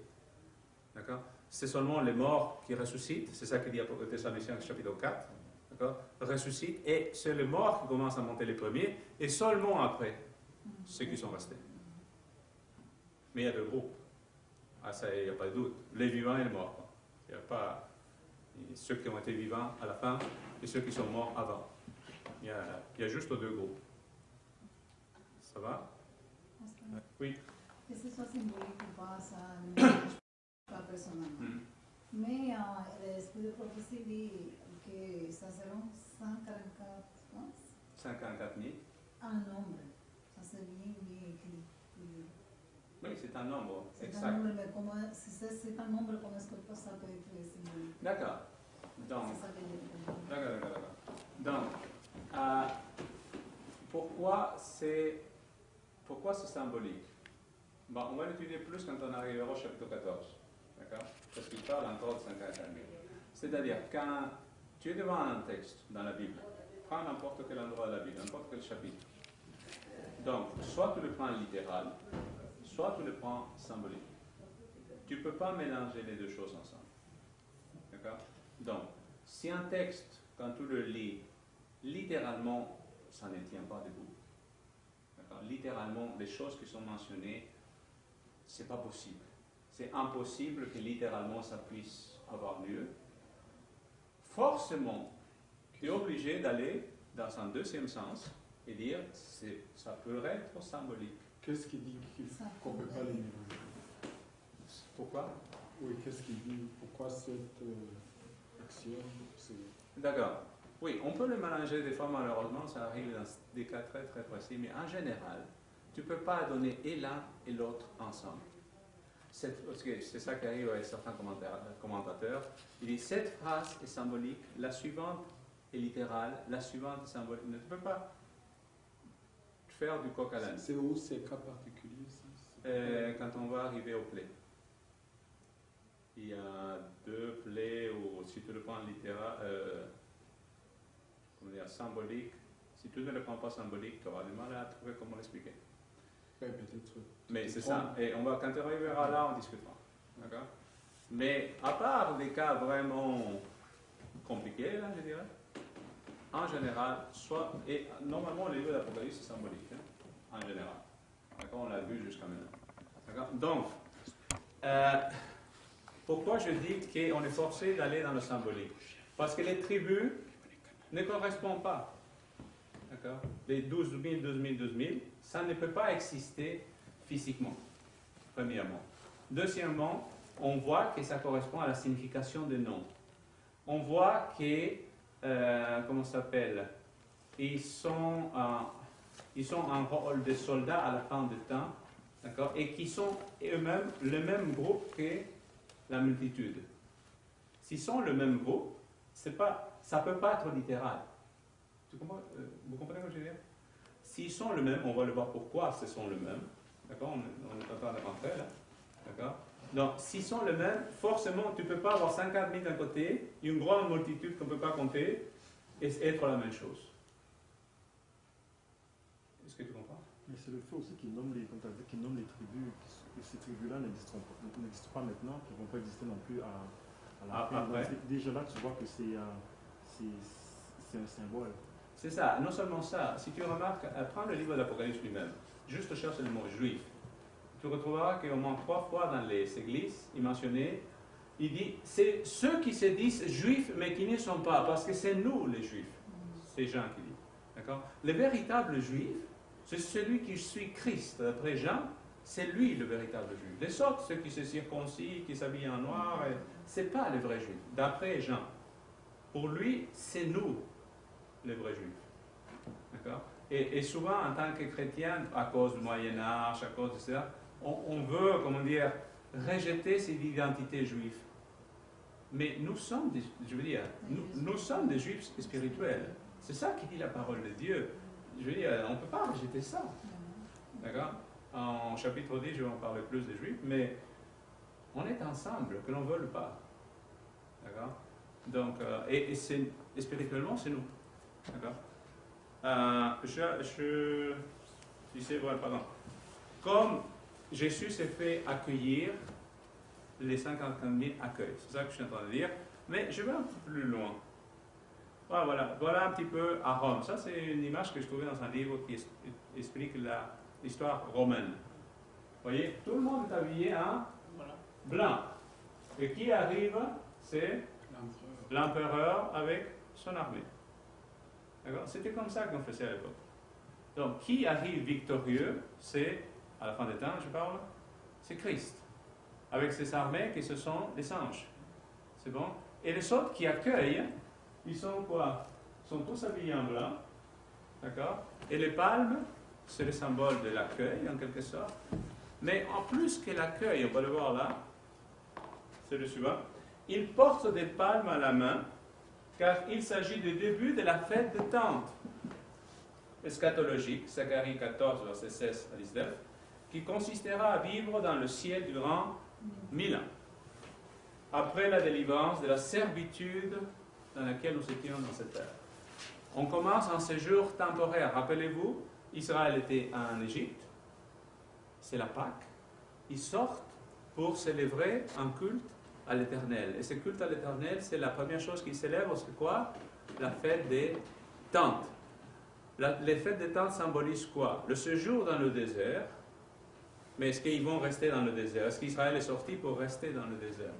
D'accord? C'est seulement les morts qui ressuscitent, c'est ça que dit Thessaloniciens chapitre 4. D'accord? Ressuscitent, et c'est les morts qui commencent à monter les premiers, et seulement après, ceux qui sont restés. Mais il y a deux groupes. Ah, ça, il n'y a pas de doute. Les vivants et les morts. Il ceux qui ont été vivants à la fin et ceux qui sont morts avant. Il y a juste deux groupes. Ça va? Oui. Que ce soit symbolique ou pas, ça ne me dérange pas personnellement. Mais l'esprit de prophétie dit que ça seront 144 54 000. un nombre. Ça c'est bien écrit. Oui, c'est un nombre C'est exact. un nombre, mais comment, si c'est un nombre, comment est-ce que ça peut être symbolique? D'accord. Donc, C'est ça que je veux dire. d'accord. Donc, pourquoi c'est symbolique? Bon, on va l'étudier plus quand on arrivera au chapitre 14. D'accord? Parce qu'il parle encore de 54 000. C'est-à-dire, quand tu es devant un texte dans la Bible, prends n'importe quel endroit de la Bible, n'importe quel chapitre. Donc, soit tu le prends littéral, soit tu le prends symbolique. Tu ne peux pas mélanger les deux choses ensemble. D'accord? Donc, si un texte, quand tu le lis, littéralement, ça ne tient pas debout. D'accord? Littéralement, les choses qui sont mentionnées, ce n'est pas possible. C'est impossible que littéralement ça puisse avoir lieu. Forcément, tu es obligé d'aller dans un deuxième sens et dire ça peut être symbolique. Qu'est-ce qui dit qu'on ne peut pas les mélanger? Pourquoi? Oui, qu'est-ce qui dit? Pourquoi cette action? D'accord. Oui, on peut le mélanger des fois, malheureusement, ça arrive dans des cas très très précis, mais en général, tu ne peux pas donner et l'un et l'autre ensemble. C'est ça qui arrive avec certains commentateurs. Il dit cette phrase est symbolique, la suivante est littérale, la suivante est symbolique. Tu ne peux pas faire du coq à l'âne. C'est où ces cas particuliers? Quand on va arriver au plaid. Il y a deux plaies, ou si tu le prends littéral, symbolique, si tu ne le prends pas symbolique, tu auras du mal à trouver comment l'expliquer. Oui, peut-être. Mais c'est ça, et quand tu arriveras là, on discutera. D'accord? Mais à part des cas vraiment compliqués, là, je dirais, en général, et normalement, le livre d'Apocalypse, c'est symbolique, hein, en général. D'accord? On l'a vu jusqu'à maintenant. D'accord? Donc, pourquoi je dis qu'on est forcé d'aller dans le symbolique? Parce que les tribus ne correspondent pas. D'accord? Les 12 000, 12 000, 12 000, ça ne peut pas exister physiquement, premièrement. Deuxièmement, on voit que ça correspond à la signification des noms. On voit que, comment ça s'appelle, ils sont en rôle de soldats à la fin du temps, d'accord? Et qui sont eux-mêmes le même groupe que la multitude. S'ils sont le même groupe, ça ne peut pas être littéral. Vous comprenez ce que je veux dire? S'ils sont le même, on va le voir pourquoi ce sont le même. D'accord? On est en train de rentrer là. D'accord? Donc, s'ils sont le même, forcément, tu ne peux pas avoir 50 000 d'un côté, une grande multitude qu'on ne peut pas compter, et être la même chose. Est-ce que tu comprends? Mais c'est le fait aussi qu'ils nomment les tribus, que ces tribus-là n'existent pas maintenant, qui ne vont pas exister non plus à la fin. Donc, déjà là, tu vois que c'est un symbole. C'est ça, non seulement ça, si tu remarques, prends le livre de l'Apocalypse lui-même, juste cherche le mot juif. Tu retrouveras qu'au moins 3 fois dans les églises, il mentionnait, il dit, c'est ceux qui se disent juifs mais qui ne sont pas, parce que c'est nous les juifs. C'est Jean qui dit. D'accord? Le véritable juif, c'est celui qui suit Christ. D'après Jean, c'est lui le véritable juif. Les autres, ceux qui se circoncisent, qui s'habillent en noir, ce n'est pas le vrai juif. D'après Jean. Pour lui, c'est nous les vrais juifs. D'accord? Et souvent, en tant que chrétien, à cause du Moyen-Âge, à cause de ça, on veut, comment dire, rejeter cette identité juive. Mais nous sommes nous sommes des juifs spirituels. C'est ça qui dit la parole de Dieu. Je veux dire, on ne peut pas rejeter ça. D'accord? En chapitre 10, je vais en parler plus des juifs, mais on est ensemble, que l'on ne veuille pas. D'accord? Donc, et spirituellement, c'est nous. D'accord? Pardon. Comme Jésus s'est fait accueillir, les 50 000 accueils. C'est ça que je suis en train de dire. Mais je vais un peu plus loin. Voilà un petit peu à Rome. Ça, c'est une image que je trouvais dans un livre qui explique l'histoire romaine. Vous voyez, tout le monde est habillé en blanc. Et qui arrive, c'est l'empereur avec son armée. D'accord? C'était comme ça qu'on faisait à l'époque. Donc, qui arrive victorieux, c'est, à la fin des temps, je parle, c'est Christ. Avec ses armées qui ce sont les anges. C'est bon? Et les autres qui accueillent, ils sont quoi? Ils sont tous habillés en blanc. D'accord? Et les palmes, c'est le symbole de l'accueil, en quelque sorte. Mais en plus que l'accueil, on va le voir là, c'est le suivant, ils portent des palmes à la main, car il s'agit du début de la fête des tentes eschatologique, Zacharie 14, verset 16 à 19, qui consistera à vivre dans le ciel durant 1000 ans, après la délivrance de la servitude dans laquelle nous étions dans cette terre. On commence un séjour temporaire. Rappelez-vous, Israël était en Égypte, c'est la Pâque. Ils sortent pour célébrer un culte à l'Éternel. Et ce culte à l'Éternel, c'est la première chose qu'ils célèbrent, c'est quoi? La fête des tentes. Les fêtes des tentes symbolisent quoi? Le séjour dans le désert. Mais est-ce qu'ils vont rester dans le désert? Est-ce qu'Israël est sorti pour rester dans le désert?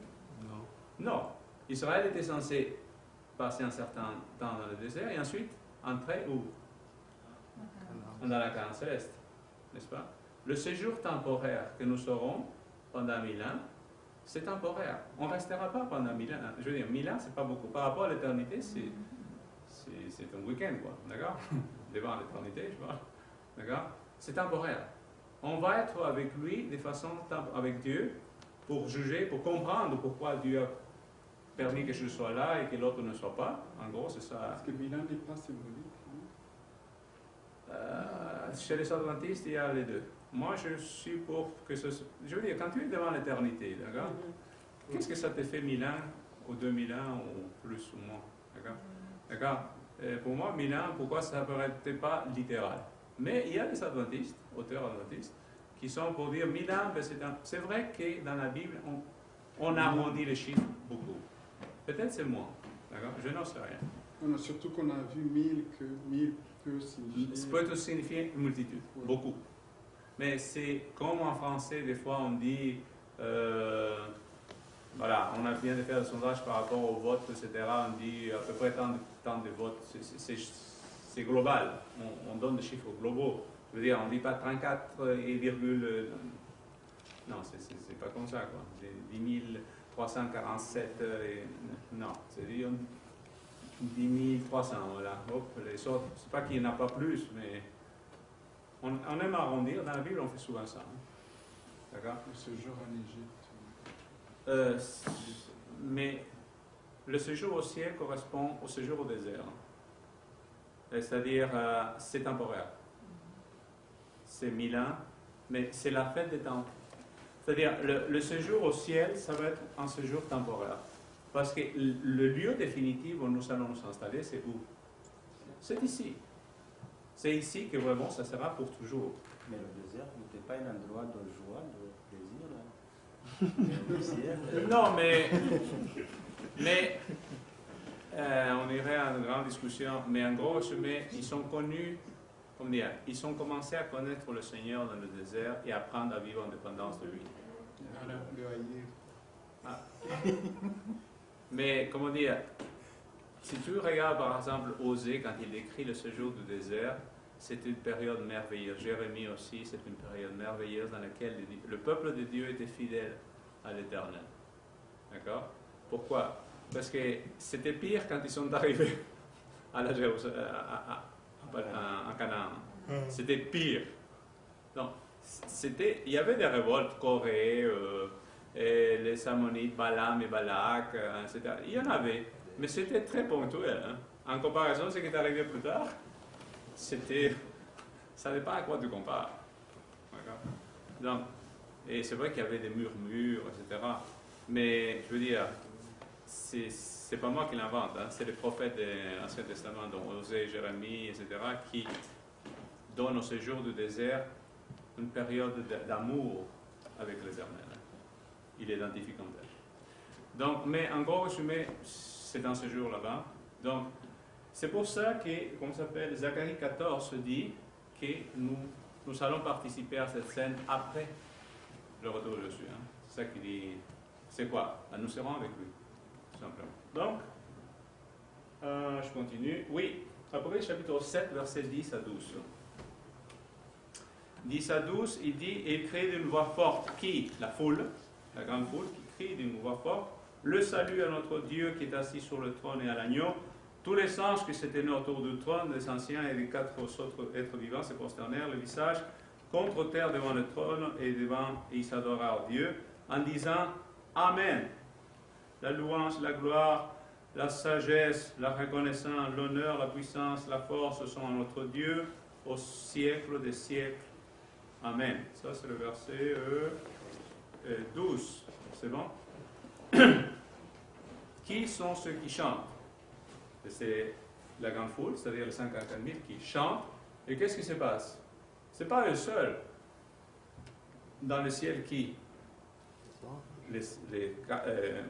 Non. Non. Israël était censé passer un certain temps dans le désert et ensuite entrer où? Dans la Canaan céleste, n'est-ce pas? Le séjour temporaire que nous aurons pendant 1000 ans, c'est temporaire. On ne restera pas pendant 1000 ans. Je veux dire, 1000 ans, c'est pas beaucoup. Par rapport à l'éternité, c'est un week-end, quoi. D'accord? Devant l'éternité, je vois. D'accord? C'est temporaire. On va être avec lui de façon avec Dieu pour juger, pour comprendre pourquoi Dieu a permis que je sois là et que l'autre ne soit pas. En gros, c'est ça. Parce que 1000 ans n'est pas symbolique. Chez les adventistes, il y a les deux. Moi, je suis pour que ce... Je veux dire, quand tu es devant l'éternité, d'accord? Qu'est-ce que ça te fait 1000 ans, ou 2000 ans, ou plus ou moins? D'accord? D'accord? Pour moi, 1000 ans, pourquoi ça ne paraît pas littéral? Mais il y a des adventistes, auteurs adventistes, qui sont pour dire 1000 ans, ben c'est vrai que dans la Bible, on arrondit les chiffres beaucoup. Peut-être c'est moins. D'accord? Je n'en sais rien. Non, surtout qu'on a vu 1000 que 1000 peut signifier. Ça peut signifier une multitude, Ouais. beaucoup. Mais c'est comme en français, des fois on dit, voilà, on vient de faire le sondage par rapport au vote, etc. On dit à peu près tant de votes. C'est global. On donne des chiffres globaux. Je veux dire, on ne dit pas 34 et virgule. Non, c'est pas comme ça, quoi. C'est 10 347. Non, c'est 10 300, voilà. Hop, les autres, c'est pas qu'il n'y en a pas plus, mais on aime arrondir. Dans la Bible, on fait souvent ça. Hein. D'accord? Le séjour en Égypte. Mais le séjour au ciel correspond au séjour au désert. C'est-à-dire, c'est temporaire. C'est 1000 ans, mais c'est la fête des temps. C'est-à-dire, le séjour au ciel, ça va être un séjour temporaire. Parce que le lieu définitif où nous allons nous installer, c'est où? C'est ici. C'est ici que vraiment ça sera pour toujours. Mais le désert n'était pas un endroit de joie, de plaisir, là. Le ciel. Non, mais on irait à une grande discussion. Mais en gros, ils sont connus, comment dire, ils ont commencé à connaître le Seigneur dans le désert et apprendre à vivre en dépendance de lui. Le haïr. Ah. Mais comment dire, si tu regardes par exemple Osée quand il décrit le séjour du désert, c'est une période merveilleuse. Jérémie aussi, c'est une période merveilleuse dans laquelle le peuple de Dieu était fidèle à l'Éternel. D'accord? Pourquoi? Parce que c'était pire quand ils sont arrivés à Canaan. C'était pire. Donc, il y avait des révoltes, Corée, et les Ammonites, Balaam et Balak, etc. Il y en avait, mais c'était très ponctuel. Hein. En comparaison à ce qui est arrivé plus tard, ça dépend à quoi tu compares. Donc, et c'est vrai qu'il y avait des murmures, etc. Mais je veux dire, c'est pas moi qui l'invente, hein. C'est les prophètes de l'Ancien Testament, dont Osée, Jérémie, etc., qui donnent au séjour du désert une période d'amour avec l'Éternel. Il l'identifie comme tel. Donc, mais en gros résumé, c'est dans ce jour là-bas. Donc, c'est pour ça que, comme ça s'appelle, Zacharie 14 dit que nous allons participer à cette scène après le retour de Jésus. Hein. C'est ça qu'il dit. C'est quoi? Ben, nous serons avec lui. tout simplement. Donc, je continue. Oui, Apocalypse chapitre 7, versets 10 à 12. 10 à 12, il dit, et il crie d'une voix forte, qui? La foule, la grande foule, qui crie d'une voix forte, le salut à notre Dieu qui est assis sur le trône et à l'agneau. Tous les anges qui s'étaient tenus autour du trône, les anciens et les 4 autres êtres vivants se prosternèrent le visage contre terre devant le trône et ils s'adorèrent Dieu en disant Amen. La louange, la gloire, la sagesse, la reconnaissance, l'honneur, la puissance, la force sont à notre Dieu au siècle des siècles. Amen. Ça, c'est le verset 12. C'est bon? Qui sont ceux qui chantent? C'est la grande foule, c'est-à-dire les 144 000 qui chantent. Et qu'est-ce qui se passe? Ce n'est pas eux seuls. Dans le ciel, qui?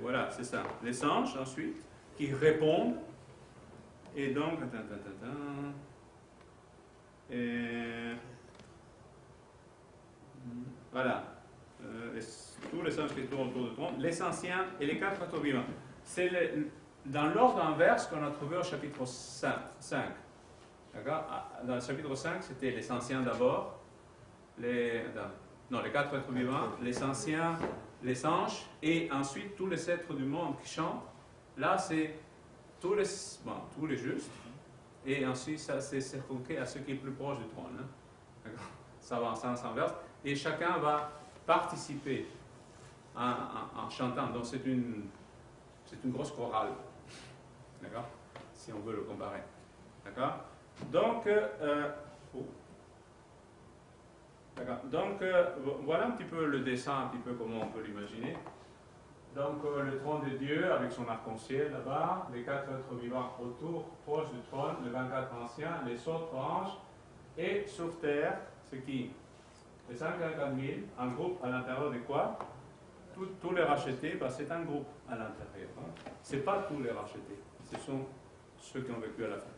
Voilà, c'est ça. Les anges, ensuite, qui répondent. Et donc, voilà. Tous les anges qui tournent autour du trône, les anciens et les 4 êtres vivants. C'est dans l'ordre inverse qu'on a trouvé au chapitre 5. D'accord? Dans le chapitre 5, c'était les anciens d'abord, les 4 êtres vivants, les anciens, les anges, et ensuite tous les êtres du monde qui chantent. Là, c'est tous les justes, et ensuite, ça c'est circonqué à ce qui est plus proche du trône. Hein? D'accord? Ça va en sens inverse, et chacun va participer en chantant. Donc, c'est une grosse chorale. D'accord? Si on veut le comparer. D'accord? Donc, voilà un petit peu le dessin, un petit peu comment on peut l'imaginer. Donc, le trône de Dieu avec son arc-en-ciel là-bas, les 4 êtres vivants autour, proches du trône, les 24 anciens, les autres anges, et sur terre, ce qui? Les 144 000, un groupe à l'intérieur de quoi? Tous les rachetés, c'est un groupe à l'intérieur. Hein. Ce n'est pas tous les rachetés, ce sont ceux qui ont vécu à la fin.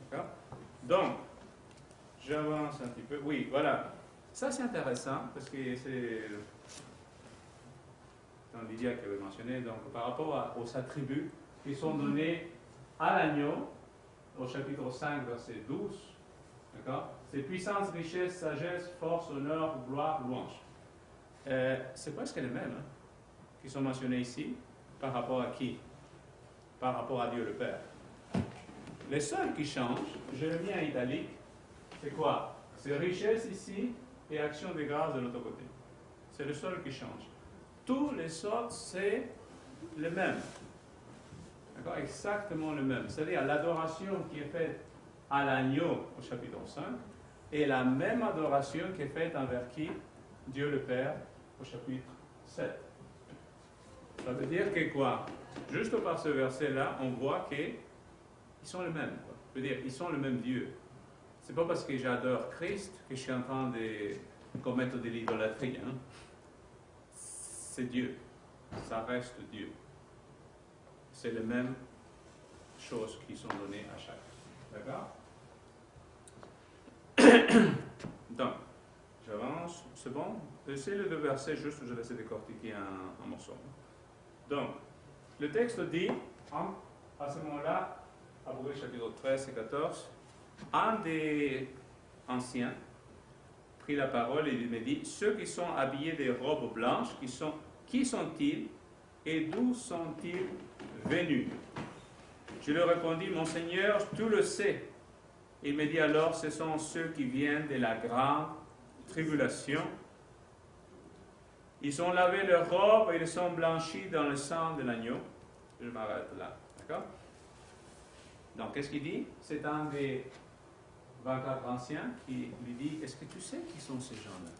D'accord? Donc, j'avance un petit peu. Oui, voilà. Ça, c'est intéressant, parce que c'est Lydia qui avait mentionné, donc, par rapport aux attributs qui sont donnés à l'agneau, au chapitre 5, verset 12. D'accord? C'est puissance, richesse, sagesse, force, honneur, gloire, louange. C'est presque les mêmes hein, qui sont mentionnés ici. Par rapport à qui? Par rapport à Dieu le Père. Les seuls qui changent, je le mets en italique, c'est quoi? C'est richesse ici et action de grâce de l'autre côté. C'est le seul qui change. Tous les autres, c'est le même. D'accord? Exactement le même. C'est-à-dire l'adoration qui est faite à l'agneau au chapitre 5 et la même adoration qui est faite envers qui? Dieu le Père au chapitre 7. Ça veut dire que quoi? Juste par ce verset-là, on voit qu'ils sont les mêmes. Quoi. Je veux dire, ils sont le même Dieu. C'est pas parce que j'adore Christ que je suis en train de commettre de l'idolâtrie. Hein. C'est Dieu. Ça reste Dieu. C'est les mêmes choses qui sont données à chacun. D'accord? Donc, j'avance. C'est bon? C'est le 2 versets, juste je vais essayer de décortiquer un morceau. Donc, le texte dit, à ce moment-là, Apocalypse chapitre 13 et 14, un des anciens prit la parole et il me dit, ceux qui sont habillés de robes blanches, qui sont-ils et d'où sont-ils venus? Je lui répondis, mon Seigneur, tu le sais. Il me dit alors, ce sont ceux qui viennent de la grande tribulation. Ils ont lavé leurs robes et ils sont blanchis dans le sang de l'agneau. Je m'arrête là. D'accord? Donc, qu'est-ce qu'il dit? C'est un des 24 anciens qui lui dit, est-ce que tu sais qui sont ces gens-là?